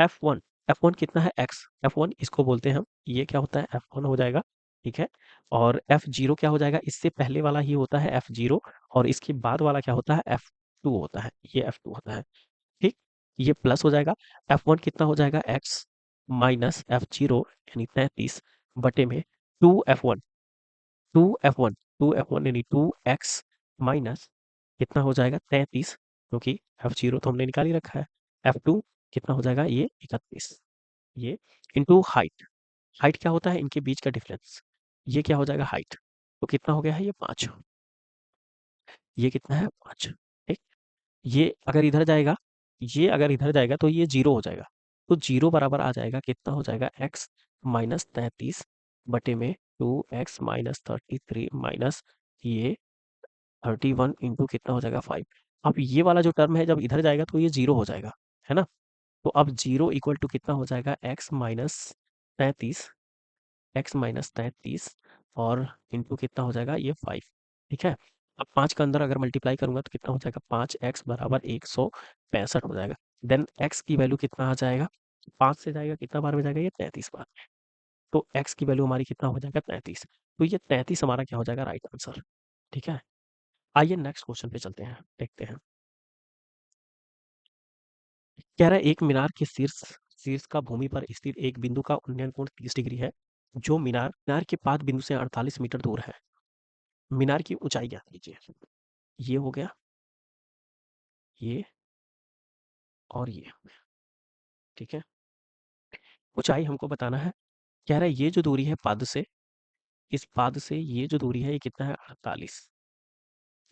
F1 F1 कितना है x, F1 इसको बोलते हैं हम, ये क्या होता है F1 हो जाएगा, ठीक है। और F0 क्या हो जाएगा, इससे पहले वाला ही होता है F0 और इसके बाद वाला क्या होता है F2 होता है, ये F2 होता है, ठीक। ये प्लस हो जाएगा, F1 कितना हो जाएगा x माइनस F0 यानी 33 बटे में 2F1, 2F1, 2F1 यानी 2x माइनस कितना हो जाएगा 33, क्योंकि F0 तो हमने निकाल ही रखा है, F2 कितना हो जाएगा ये 31, ये इंटू हाइट, हाइट क्या होता है इनके बीच का डिफरेंस, ये क्या हो जाएगा हाइट, तो कितना हो गया है ये 5, ये कितना है 5, ठीक। ये अगर इधर जाएगा, ये अगर इधर जाएगा तो ये 0 हो जाएगा, तो 0 बराबर आ जाएगा, कितना हो जाएगा x माइनस 33 बटे में 2x माइनस 33 माइनस ये 31 इंटू कितना हो जाएगा 5। अब ये वाला जो टर्म है जब इधर जाएगा तो ये 0 हो जाएगा, है ना। तो अब 0 इक्वल टू कितना हो जाएगा x माइनस 33, x माइनस 33 और इंटू कितना हो जाएगा ये 5, ठीक है। अब 5 का अंदर अगर मल्टीप्लाई करूंगा तो कितना हो जाएगा 5x बराबर 165 हो जाएगा। देन x की वैल्यू कितना आ जाएगा, 5 से जाएगा कितना बार में जाएगा ये 33 बार, तो x की वैल्यू हमारी कितना हो जाएगा 33, तो ये 33 हमारा क्या हो जाएगा राइट आंसर, ठीक है। आइए नेक्स्ट क्वेश्चन पे चलते हैं, देखते हैं। कह रहा है एक मीनार के शीर्ष शीर्ष का भूमि पर स्थित एक बिंदु का उन्नयन कोण 30 डिग्री है, जो मीनार मीनार के पाद बिंदु से 48 मीटर दूर है। मीनार की ऊंचाई ज्ञात कीजिए। ये हो गया, ये और ये, ठीक है। ऊंचाई हमको बताना है, कह रहा है ये जो दूरी है पाद से, इस पाद से ये जो दूरी है ये कितना है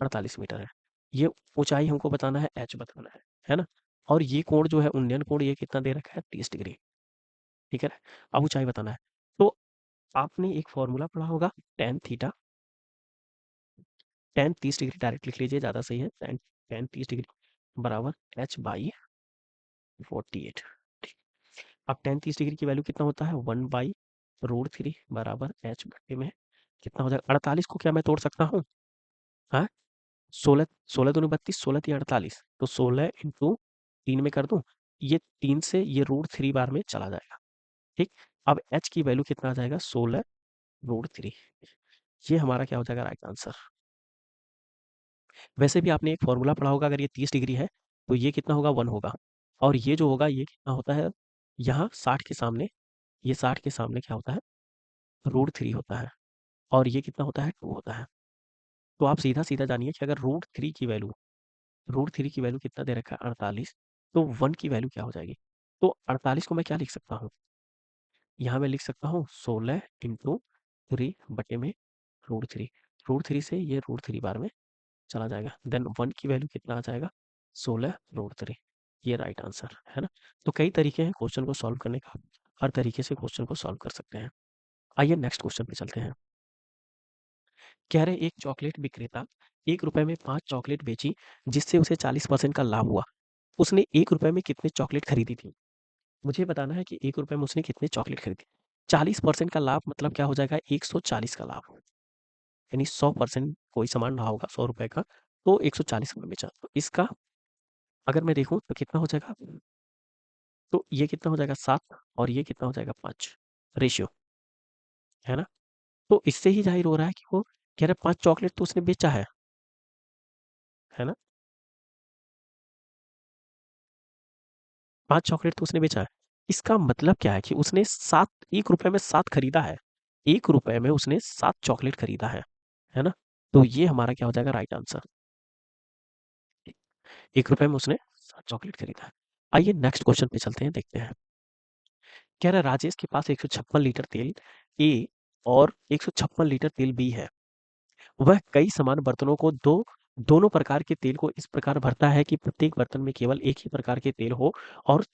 48 मीटर है। ये ऊंचाई हमको बताना है, h बताना है ना। और ये कोण जो है उन्नयन कोण ये कितना दे रखा है 30 डिग्री, ठीक है। अब ऊंचाई बताना है, तो आपने एक फॉर्मूला पढ़ा होगा tan theta, ten 30 degree direct लिख लीजिए, ज़्यादा सही है, टेन टेन 30 डिग्री बराबर h बाई 48। अब टेन 30 डिग्री की वैल्यू कितना होता है 1/√3 बराबर h बटे में कितना हो जाएगा 48 को क्या मैं तोड़ सकता हूँ, हाँ 16 16 दूनी 32, 16 3 48, तो 16 इंटू 3 में कर दूं, ये 3 से ये √3 बार में चला जाएगा, ठीक। अब h की वैल्यू कितना आ जाएगा 16√3, ये हमारा क्या हो जाएगा राइट आंसर। वैसे भी आपने एक फॉर्मूला पढ़ा होगा, अगर ये 30 डिग्री है तो ये कितना होगा 1 होगा, और ये जो होगा ये कितना होता है, यहाँ 60 के सामने, ये 60 के सामने क्या होता है √3 होता है, और ये कितना होता है 2 होता है। तो आप सीधा सीधा जानिए कि अगर √3 की वैल्यू कितना दे रखा है 48, तो 1 की वैल्यू क्या हो जाएगी, तो 48 को मैं क्या लिख सकता हूँ, यहाँ मैं लिख सकता हूँ 16 इंटू 3 बटे में √3, √3 से ये √3 बार में चला जाएगा, देन 1 की वैल्यू कितना आ जाएगा 16√3, ये राइट आंसर है ना। तो कई तरीके हैं क्वेश्चन को सॉल्व करने का, हर तरीके से क्वेश्चन को सॉल्व कर सकते हैं। आइए नेक्स्ट क्वेश्चन पे चलते हैं। कह रहे एक चॉकलेट विक्रेता 1 रुपए में 5 चॉकलेट बेची, जिससे उसे 40% का लाभ हुआ। उसने 1 रुपए में कितने चॉकलेट खरीदी थी। मुझे बताना है कि 1 रुपए में उसने कितने चॉकलेट खरीदी। 40% का लाभ मतलब क्या हो जाएगा 140 का लाभ, यानी 100% कोई सामान रहा होगा 100 रुपए का, तो 140 में बेचा, तो इसका अगर मैं देखूं तो कितना हो जाएगा, तो ये कितना हो जाएगा 7 और ये कितना हो जाएगा 5 रेशियो, है ना। तो इससे ही जाहिर हो रहा है कि वो कह रहा है 5 चॉकलेट तो उसने बेचा है ना, 5 चॉकलेट तो उसने बेचा है। इसका मतलब क्या है कि उसने 7 1 रुपए में 7 खरीदा है, 1 रुपए में उसने 7 चॉकलेट खरीदा है ना। तो ये हमारा क्या हो जाएगा राइट आंसर, 1 रुपए में उसने 7 चॉकलेट खरीदा है। आइए नेक्स्ट क्वेश्चन पे चलते हैं, देखते हैं। कह रहा है राजेश के पास 156 लीटर तेल ए और 156 लीटर तेल बी है। वह कई समान बर्तनों को दोनों प्रकार के तेल को इस प्रकार भरता है कि प्रत्येक बर्तन में केवल एक ही प्रकार के तेल हो, और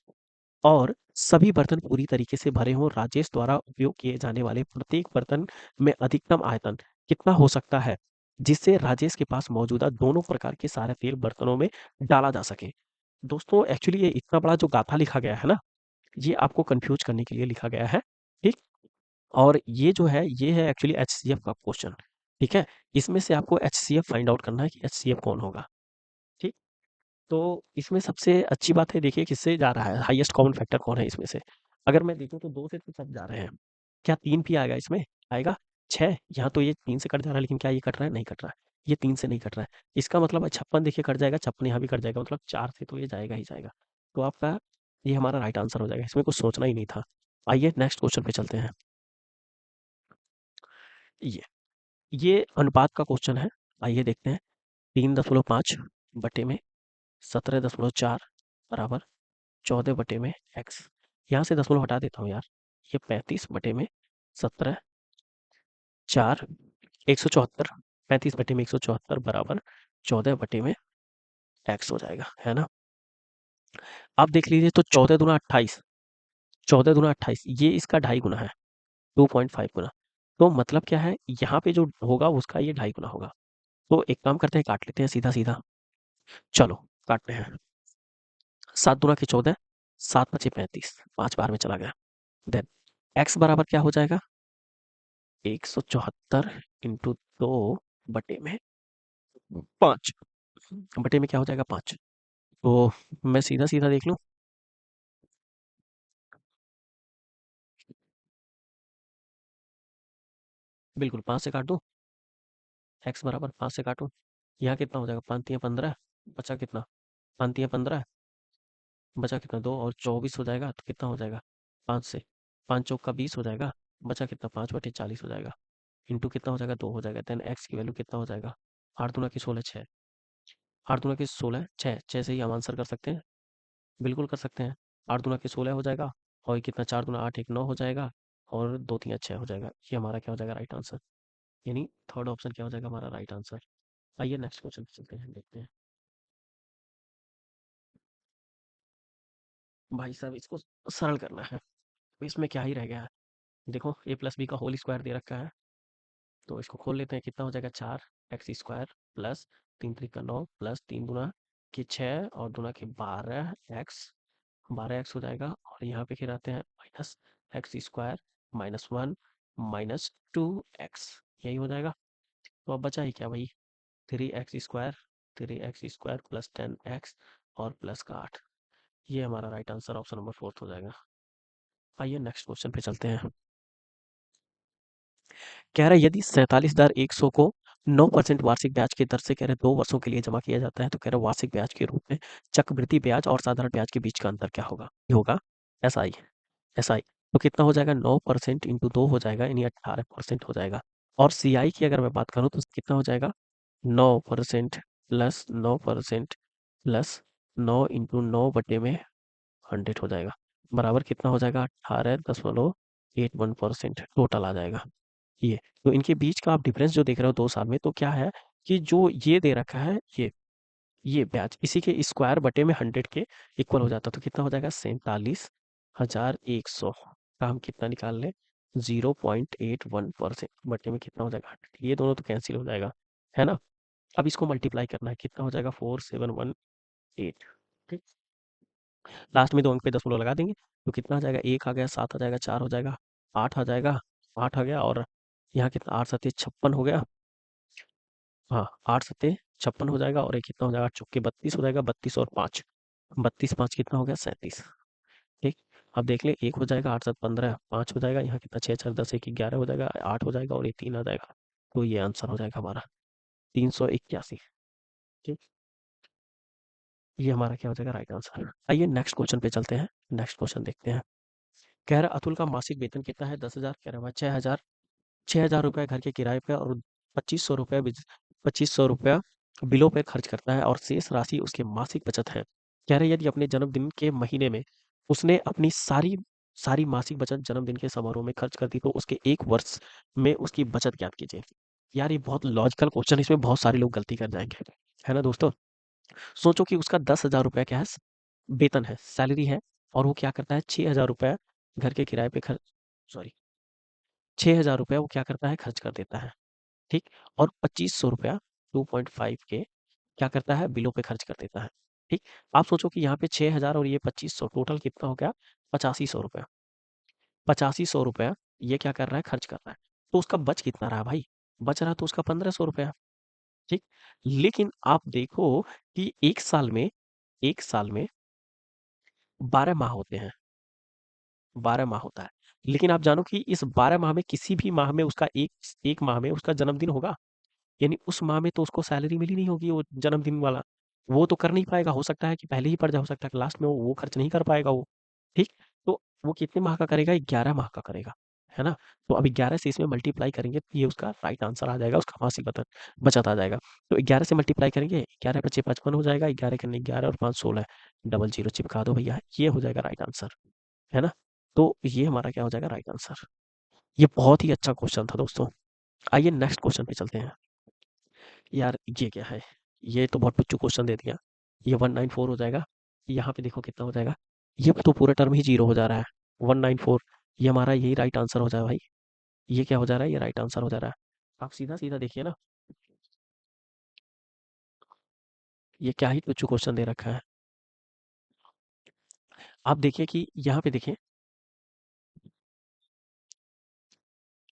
और सभी बर्तन पूरी तरीके से भरे हों। राजेश द्वारा उपयोग किए जाने वाले प्रत्येक बर्तन में अधिकतम आयतन कितना हो सकता है, जिससे राजेश के पास मौजूदा दोनों प्रकार के सारे तेल बर्तनों में डाला जा सके। दोस्तों एक्चुअली ये इतना बड़ा जो गाथा लिखा गया है ना, ये आपको कंफ्यूज करने के लिए लिखा गया है, ठीक। और ये जो है ये है एक्चुअली एचसीएफ का क्वेश्चन, ठीक है। इसमें से आपको एचसीएफ फाइंड आउट करना है कि एचसीएफ कौन होगा, ठीक। तो इसमें सबसे अच्छी बात है, देखिए किससे जा रहा है, हाईएस्ट कॉमन फैक्टर कौन है इसमें से, अगर मैं देखूँ तो 2 से तो सब जा रहे हैं। क्या 3 भी आएगा इसमें? आएगा? 6 यहाँ तो ये 3 से कट जा रहा है, लेकिन क्या ये कट रहा है? नहीं कट रहा है। ये 3 से नहीं कट रहा है। इसका मतलब 56 देखिए कट जाएगा, 56 यहाँ भी कट जाएगा, मतलब 4 से तो ये जाएगा ही जाएगा। तो आपका ये हमारा राइट आंसर हो जाएगा, इसमें कुछ सोचना ही नहीं था। आइए नेक्स्ट क्वेश्चन पे चलते हैं। ये ये अनुपात का क्वेश्चन है। आइए देखते हैं। 3.5 बटे में 17.4 बराबर 14 बटे में x। यहाँ से दशमलव हटा देता हूँ यार। ये 35 बटे में 17 4 174, 35 बटे में 174 बराबर 14 बटे में x हो जाएगा, है ना? अब देख लीजिए तो 14 दूना 28, 14 दूना 28, ये इसका ढाई गुना है, 2.5 गुना। तो मतलब क्या है, यहाँ पे जो होगा उसका ये ढाई गुना होगा। तो एक काम करते हैं, काट लेते हैं सीधा सीधा। चलो काटते हैं। 7 दूना के 14, 7 पचे 35, 5 बार में चला गया। देन x बराबर क्या हो जाएगा? 174 इंटू 2 बटे में 5, बटे में क्या हो जाएगा? 5। तो मैं सीधा सीधा देख लूँ। बिल्कुल 5 से काट दूँ। x बराबर 5 से काटूँ। यहाँ कितना हो जाएगा? 5 तियाँ 15, बचा कितना? 5 तियाँ 15, बचा कितना? 2 और 24 हो जाएगा, तो कितना हो जाएगा? 5 से 5 चौक का 20 हो जाएगा, बचा कितना? 5 बटे 40 हो जाएगा। इंटू कितना हो जाएगा? 2 हो जाएगा। देन x की वैल्यू कितना हो जाएगा? 8 दूना की 16 6, 8 दूना की 16 6, 6 से ही हम आंसर कर सकते हैं। बिल्कुल कर सकते हैं। 8 दूना के 16 हो जाएगा, और ये कितना? 4 दूना 8, 1 9 हो जाएगा, और 2 तियाँ 6 हो जाएगा। ये हमारा क्या हो जाएगा? Right answer. यानी थर्ड ऑप्शन क्या हो जाएगा हमारा? Right answer. आइए नेक्स्ट क्वेश्चन पे चलते हैं, देखते हैं। भाई साहब इसको सरल करना है, तो इसमें क्या ही रह गया है। देखो a प्लस बी का होल स्क्वायर दे रखा है, तो इसको खोल लेते हैं। कितना हो जाएगा? 4 एक्स स्क्वायर प्लस 3 3 का 9 प्लस 3 दूना के 6 और दूना के 12 एक्स, 12x हो जाएगा। और यहाँ पे फिर आते हैं minus x square minus 1 minus 2x, यही हो जाएगा। तो अब बचा ही क्या भाई? 3x स्क्वायर प्लस 10x और प्लस का 8। ये हमारा राइट आंसर ऑप्शन नंबर 4 हो जाएगा। आइए नेक्स्ट क्वेश्चन पे चलते हैं। कह रहा है यदि 47,100 को 9% वार्षिक ब्याज की दर से कह रहे 2 वर्षों के लिए जमा किया जाता है, तो कह रहे वार्षिक ब्याज के रूप में चक्रवृद्धि ब्याज और साधारण ब्याज के बीच का अंतर क्या होगा? ये होगा एसआई। एसआई तो कितना हो जाएगा? 9% इंटू 2 हो जाएगा, यानी 18% हो जाएगा। और सीआई की अगर मैं बात करूं तो कितना हो जाएगा? 9% प्लस 9% प्लस 9 इंटू 9 बटे में 100 हो जाएगा, बराबर कितना हो जाएगा? 18.81% टोटल आ जाएगा। ये तो इनके बीच का आप डिफरेंस जो देख रहे हो 2 साल में, तो क्या है कि जो ये दे रखा है, ये ब्याज इसी के स्क्वायर बटे में 100 के इक्वल हो जाता, तो कितना हो जाएगा? 47,100 का हम कितना निकाल लें? 0.81% बटे में कितना हो जाएगा? 100। ये दोनों तो कैंसिल हो जाएगा, है ना? अब इसको मल्टीप्लाई करना है, कितना हो जाएगा? 4718। ठीक, लास्ट में 2 अंक पे दशमलव लगा देंगे, तो कितना आ जाएगा? 1 आ गया, 7 आ जाएगा, 4 हो जाएगा, 8 आ जाएगा, 8 आ गया, और यहाँ कितना? 8 सत्ते 56 हो गया। हाँ, 8 सत्ते 56 हो जाएगा, और एक कितना हो जाएगा? 8 चौके 32 हो जाएगा, 32 और 5, 32 5 कितना हो गया? 37। ठीक, अब देख लें, 1 हो जाएगा, 8 7 15, 5 हो जाएगा, यहाँ कितना? 6 4 10 1 11 हो जाएगा, 8 हो जाएगा, और ये 3 आ जाएगा। तो ये आंसर हो जाएगा हमारा 381। ठीक, ये हमारा क्या हो जाएगा? Right answer. आइए नेक्स्ट क्वेश्चन पे चलते हैं। नेक्स्ट क्वेश्चन देखते हैं। कह रहा अतुल का मासिक वेतन कितना है? 10,000। कह रहा भाई 6,000, 6,000 रुपये घर के किराए पे और 2500 रुपया बिलों पे खर्च करता है, और शेष राशि उसकी मासिक बचत है। कह रहे यदि अपने जन्मदिन के महीने में उसने अपनी सारी सारी मासिक बचत जन्मदिन के समारोह में खर्च कर दी, तो उसके 1 वर्ष में उसकी बचत ज्ञात कीजिए। यार ये बहुत लॉजिकल क्वेश्चन है, इसमें बहुत सारे लोग गलती कर जाएंगे, है ना दोस्तों? सोचो कि उसका 10,000 रुपया क्या है? वेतन है, सैलरी है, और वो क्या करता है? 6,000 रुपया घर के किराए पे खर्च, सॉरी, 6,000 रुपया वो क्या करता है? खर्च कर देता है। ठीक, और 2500 रुपया 2.5 के क्या करता है? बिलों पे खर्च कर देता है। ठीक, आप सोचो कि यहाँ पे 6,000 और ये 2500, टोटल कितना हो गया? 8500 रुपया। 8500 रुपया ये क्या कर रहा है? खर्च कर रहा है। तो उसका बच कितना रहा भाई? बच रहा तो उसका 1500 रुपया। ठीक, लेकिन आप देखो कि 1 साल में 12 माह होते हैं। 12 माह होता है। लेकिन आप जानो कि इस 12 माह में किसी भी माह में उसका एक माह में उसका जन्मदिन होगा? यानी उस माह में तो उसको सैलरी मिली नहीं होगी वो जन्मदिन वाला। वो तो कर नहीं पाएगा, हो सकता है कि पहले ही पड़ जाए, हो सकता है कि लास्ट में वो खर्च नहीं कर पाएगा वो, ठीक? तो वो कितने माह का करेगा? 11 माह का करेगा, है ना? तो अब 11 से इसमें मल्टीप्लाई करेंगे तो ये उसका राइट आंसर आ जाएगा, उसका मासिक बचत आ जाएगा। तो 11 से मल्टीप्लाई करेंगे, 11 पच्चे 55 हो जाएगा, 11 करने 11 और 5 16, डबल जीरो चिपका दो भैया, ये हो जाएगा राइट आंसर, है ना? तो ये हमारा क्या हो जाएगा? Right answer. ये बहुत ही अच्छा क्वेश्चन था दोस्तों। आइए नेक्स्ट क्वेश्चन पे चलते हैं। यार ये क्या है? ये तो बहुत पिच्चू क्वेश्चन दे दिया। ये 194 हो जाएगा। यहाँ पे देखो कितना हो जाएगा। ये तो पूरा टर्म ही जीरो हो जा रहा है। 194, ये हमारा यही राइट आंसर हो जाएगा भाई। ये क्या हो जा रहा है? ये राइट आंसर हो जा रहा है। आप सीधा सीधा देखिए ना, ये क्या ही पिच्चू क्वेश्चन दे रखा है। आप देखिए कि यहाँ पे देखिए,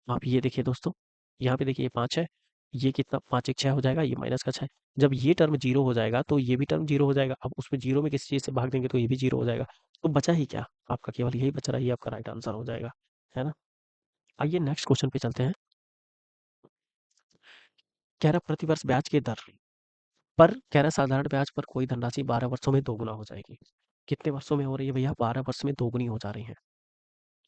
आप ये देखिए दोस्तों, यहाँ पे देखिए ये 5 है, ये कितना 5 एक 6 हो जाएगा, ये माइनस का 6। जब ये टर्म जीरो हो जाएगा तो ये भी टर्म जीरो हो जाएगा। अब उसमें जीरो में किसी चीज़ से भाग देंगे तो ये भी जीरो हो जाएगा। तो बचा ही क्या? आपका केवल यही बच रहा है, ये आपका राइट आंसर हो जाएगा, है ना? आइए नेक्स्ट क्वेश्चन पे चलते हैं। कह रहा प्रतिवर्ष ब्याज की दर पर, कह रहा साधारण ब्याज पर कोई धनराशि 12 वर्षों में दोगुना हो जाएगी। कितने वर्षों में हो रही है भैया? 12 वर्ष में दोगुनी हो जा रही है।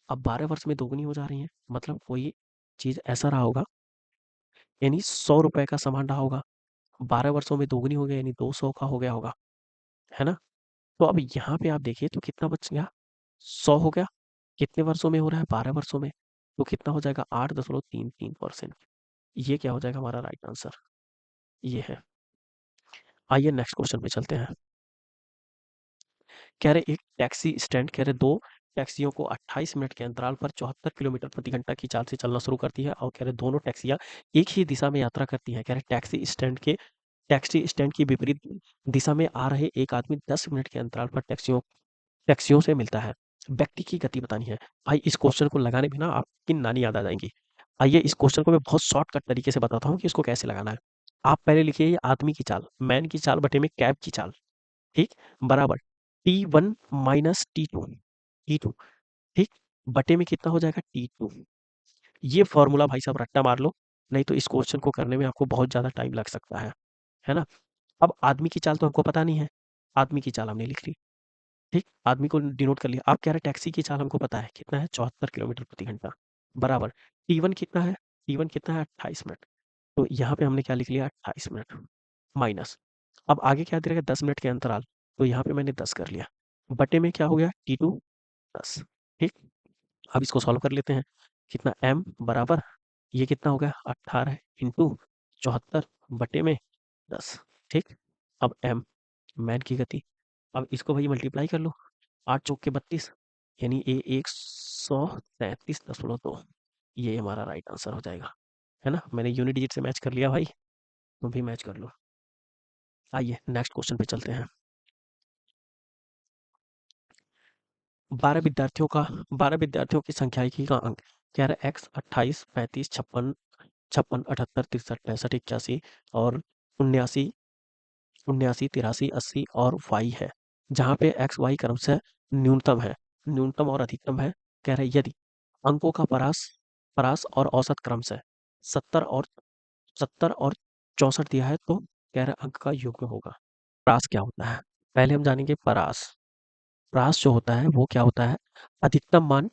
अब 12 वर्ष में दोगुनी हो जा रही है, मतलब कोई चीज़ ऐसा रहा होगा, यानी 100 रुपए का सामान रहा होगा, 12 वर्षों में दोगुनी हो गया, यानी 200 का हो गया होगा, है ना? तो अब यहाँ पे आप देखिए तो कितना बच गया? 100 हो गया। कितने वर्षों में हो रहा है? 12 वर्षों में। तो कितना हो जाएगा? 8.33%। ये क्या हो जाएगा हमारा राइट आंसर? ये है। आइए नेक्स्ट क्वेश्चन पे चलते हैं। कह रहे एक टैक्सी स्टैंड, कह रहे 2 टैक्सियों को 28 मिनट के अंतराल पर 74 किलोमीटर प्रति घंटा की चाल से चलना शुरू करती है, और कह रहे दोनों टैक्सियाँ एक ही दिशा में यात्रा करती हैं। कह रहे टैक्सी स्टैंड की विपरीत दिशा में आ रहे एक आदमी 10 मिनट के अंतराल पर टैक्सियों से मिलता है। व्यक्ति की गति बतानी है। भाई इस क्वेश्चन को लगाने में ना आपकी नानी याद आ जाएँगी। आइए इस क्वेश्चन को मैं बहुत शॉर्टकट तरीके से बताता हूँ कि इसको कैसे लगाना है। आप पहले लिखिए ये आदमी की चाल, मैन की चाल बटे में कैब की चाल, ठीक? बराबर T1 माइनस T2, ठीक? बटे में कितना हो जाएगा? T2। ये फ़ॉर्मूला भाई साहब रट्टा मार लो, नहीं तो इस क्वेश्चन को करने में आपको बहुत ज़्यादा टाइम लग सकता है ना? अब आदमी की चाल तो हमको पता नहीं है, आदमी की चाल हमने लिख ली। ठीक, आदमी को डिनोट कर लिया। आप कह रहे टैक्सी की चाल हमको पता है, कितना है? 74 किलोमीटर प्रति घंटा, बराबर T1 कितना है? T1 कितना है? 28 मिनट। तो यहाँ पे हमने क्या लिख लिया? 28 मिनट माइनस, अब आगे क्या दे रखा है? 10 मिनट के अंतराल, तो यहाँ पे मैंने 10 कर लिया। बटे में क्या हो गया? T2 10, ठीक? अब इसको सॉल्व कर लेते हैं। कितना m बराबर, ये कितना हो गया? 18 इंटू 74 बटे में 10, ठीक? अब m, मैन की गति। अब इसको भाई मल्टीप्लाई कर लो, 8 चौक के 32, यानी ये 133.2, ये हमारा राइट आंसर हो जाएगा, है ना? मैंने यूनिट डिजिट से मैच कर लिया भाई, तुम भी मैच कर लो। आइए नेक्स्ट क्वेश्चन पे चलते हैं। 12 विद्यार्थियों का 12 विद्यार्थियों की संख्याइकी का अंक, कह रहा है x 28 35 56 56 78 63 65 81 और 79 79 83 80 और y है, जहाँ पे x y क्रमशः न्यूनतम है, न्यूनतम और अधिकतम है। कह रहे यदि अंकों का परास परास और औसत क्रमशः 70 और 64 दिया है, तो कह रहे अंक का युग्म होगा। परास क्या होता है? पहले हम जानेंगे परास। परास जो होता है वो क्या होता है? अधिकतम मान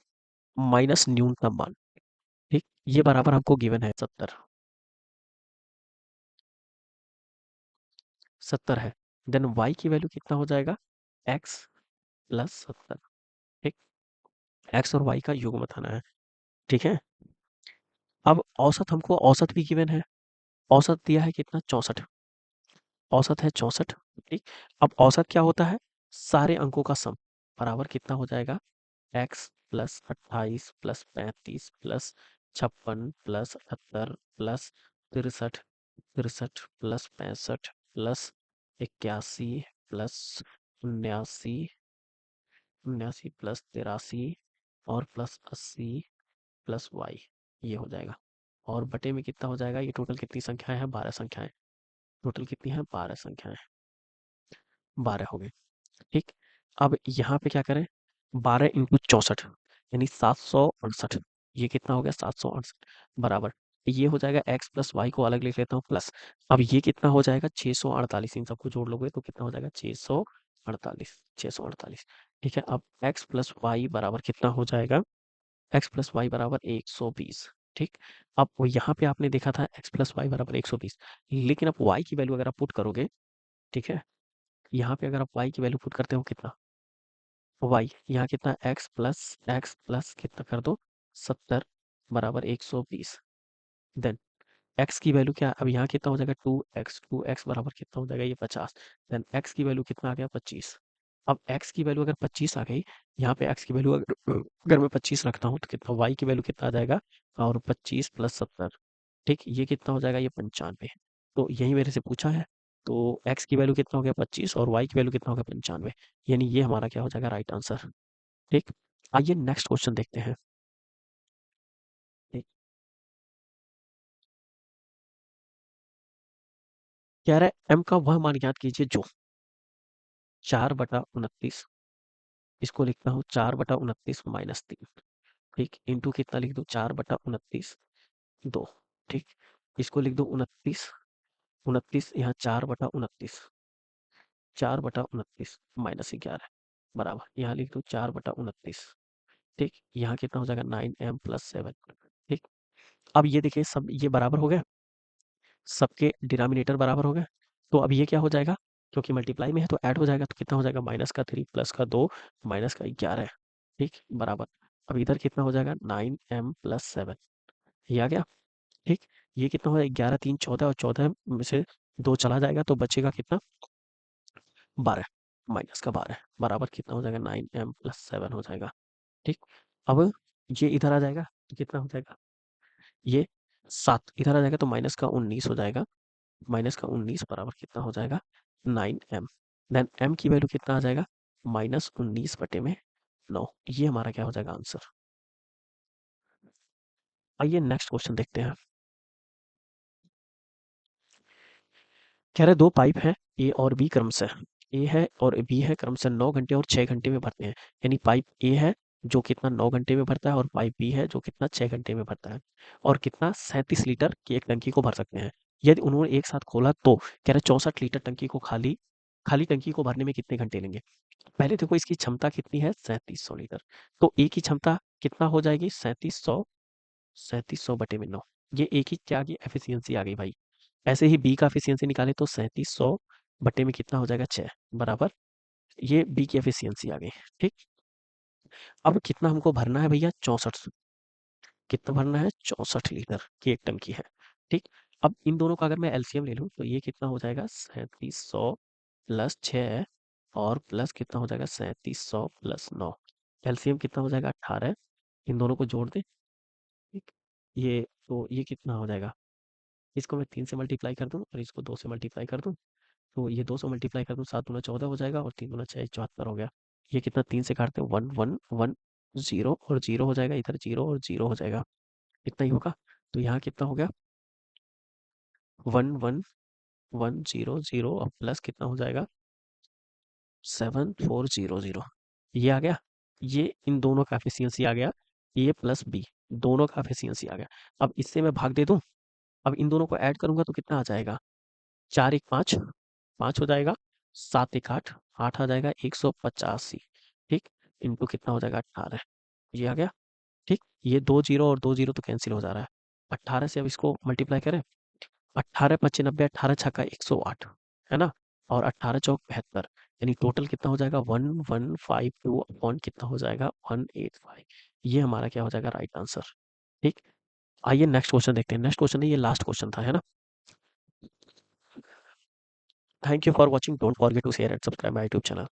माइनस न्यूनतम मान, ठीक? ये बराबर हमको गिवन है 70 है। देन y की वैल्यू कितना हो जाएगा? x प्लस 70, ठीक? x और y का योग बताना है, ठीक है? अब औसत, हमको औसत भी गिवन है। औसत दिया है कितना? 64, औसत है 64, ठीक? अब औसत क्या होता है? सारे अंकों का सम, बराबर कितना हो जाएगा? x plus 28 plus 35 plus 56 plus 78 plus 63 63 plus 65 plus 81 plus 79 79 plus 83 और प्लस 80 प्लस वाई, ये हो जाएगा। और बटे में कितना हो जाएगा? ये टोटल कितनी संख्याएं हैं? 12 संख्याएं। टोटल कितनी हैं? 12 संख्याएं, 12 हो गए, ठीक? अब यहाँ पे क्या करें? 12 इंटू 64, यानी 768। ये कितना हो गया 768 बराबर। ये हो जाएगा x प्लस वाई को अलग लिख लेता हूँ प्लस। अब ये कितना हो जाएगा 648। इन सबको जोड़ लोगे तो कितना हो जाएगा 648। 648 ठीक है। अब x प्लस वाई बराबर कितना हो जाएगा, x प्लस वाई बराबर 120। ठीक। अब वो यहाँ पे आपने देखा था x प्लस वाई बराबर 120, लेकिन अब y की वैल्यू अगर आप पुट करोगे, ठीक है, यहाँ पे अगर आप y की वैल्यू पुट करते हो कितना, y यहाँ कितना x प्लस कितना कर दो 70 बराबर 120। देन x की वैल्यू क्या, अब यहाँ कितना हो जाएगा 2x बराबर कितना हो जाएगा ये 50। देन x की वैल्यू कितना आ गया 25। अब x की वैल्यू अगर 25 आ गई, यहाँ पे x की वैल्यू अगर मैं 25 रखता हूँ तो कितना y की वैल्यू कितना आ जाएगा, और 25 प्लस 70, ठीक, ये कितना हो जाएगा ये 95। तो यही मेरे से पूछा है। तो x की वैल्यू कितना हो गया 25 और y की वैल्यू कितना हो गया 95, यानी ये हमारा क्या हो जाएगा राइट आंसर। ठीक। आइए नेक्स्ट क्वेश्चन देखते हैं। ठीक। कह रहा है m का वह मान ज्ञात कीजिए जो 4/29, इसको लिखता हूँ 4/29 माइनस 3, ठीक, इंटू कितना लिख दो 4/29 2, ठीक, इसको लिख दो 29, 29 यहाँ 4/29 माइनस 11 बराबर, यहाँ लिख दो 4/29, ठीक, यहाँ कितना हो जाएगा 9m प्लस 7। ठीक। अब ये देखिए सब ये बराबर हो गया, सबके डिनोमिनेटर बराबर हो गए। तो अब ये क्या हो जाएगा, क्योंकि मल्टीप्लाई में है तो ऐड हो जाएगा, तो कितना हो जाएगा माइनस का 3 प्लस का 2 माइनस का 11, ठीक, बराबर। अब इधर कितना हो जाएगा 9m प्लस 7, ये आ गया। ठीक। ये कितना हो जाएगा 11 3 14 और 14 में से 2 चला जाएगा तो बचेगा कितना 12, माइनस का 12 बराबर कितना हो जाएगा 9m प्लस 7 हो जाएगा। ठीक। अब ये इधर आ जाएगा तो कितना हो जाएगा, ये 7 इधर आ जाएगा तो माइनस का 19 हो जाएगा, माइनस का 19 बराबर कितना हो जाएगा 9m। देन m की वैल्यू कितना आ जाएगा -19/9। ये हमारा क्या हो जाएगा आंसर। आइए नेक्स्ट क्वेश्चन देखते हैं। कह रहे दो पाइप हैं ए और बी क्रमशः, ए है और बी है क्रमशः 9 घंटे और 6 घंटे में भरते हैं। यानी पाइप ए है जो कितना 9 घंटे में भरता है और पाइप बी है जो कितना 6 घंटे में भरता है, और कितना 37 लीटर की एक टंकी को भर सकते हैं। यदि उन्होंने एक साथ खोला तो कह रहे 64 लीटर टंकी को खाली खाली टंकी को भरने में कितने घंटे लेंगे। पहले देखो इसकी क्षमता कितनी है 3700 लीटर, तो ए की क्षमता कितना हो जाएगी 3700 बटे में 9, ये एक ही क्या आ गई एफिशिएंसी आ गई भाई। ऐसे ही बी का एफिशिएंसी निकाले तो 3700 बटे में कितना हो जाएगा 6 बराबर, ये बी की एफिशिएंसी आ गई। ठीक। अब कितना हमको भरना है भैया 64, कितना भरना है 64 लीटर की एक टंकी है। ठीक। अब इन दोनों का अगर मैं एलसीएम ले लूँ तो ये कितना हो जाएगा 3700 प्लस 6 और प्लस कितना हो जाएगा 3700 प्लस 9, एलसीएम कितना हो जाएगा 18। इन दोनों को जोड़ दें, ठीक, ये तो ये कितना हो जाएगा, इसको मैं 3 से मल्टीप्लाई कर दूँ और इसको 2 से मल्टीप्लाई कर दूँ, तो ये 2 से मल्टीप्लाई कर दूँ 7 दूना 14 हो जाएगा और 3 दूना 6 74 हो गया। ये कितना 3 से काटते हैं 1 1 1 0 और 0 हो जाएगा, इधर 0 और 0 हो जाएगा, इतना ही होगा। तो यहाँ कितना हो गया 1 1 1 0 0 और प्लस कितना हो जाएगा 7400, ये आ गया। ये इन दोनों का एफिशिएंसी आ गया, ए प्लस बी दोनों का एफिशिएंसी आ गया। अब इससे मैं भाग दे दूं, अब इन दोनों को ऐड करूंगा तो कितना आ जाएगा 4 1 5 5 हो जाएगा, 7 1 8 8 आ जाएगा 185, ठीक, इंटू कितना हो जाएगा 18, ये आ गया। ठीक। ये 2 जीरो और 2 जीरो तो कैंसिल हो जा रहा है, 18 से अब इसको मल्टीप्लाई करें, 18 पच्चीस 90 18 छक्का 108 है ना, और 18 चौक 72, यानी टोटल कितना हो जाएगा 1152 अपॉन कितना हो जाएगा 185, ये हमारा क्या हो जाएगा राइट आंसर। ठीक। आइए नेक्स्ट क्वेश्चन देखते हैं। नेक्स्ट क्वेश्चन नहीं, ये लास्ट क्वेश्चन था, है ना। Thank you for watching, don't forget to share and subscribe my YouTube channel.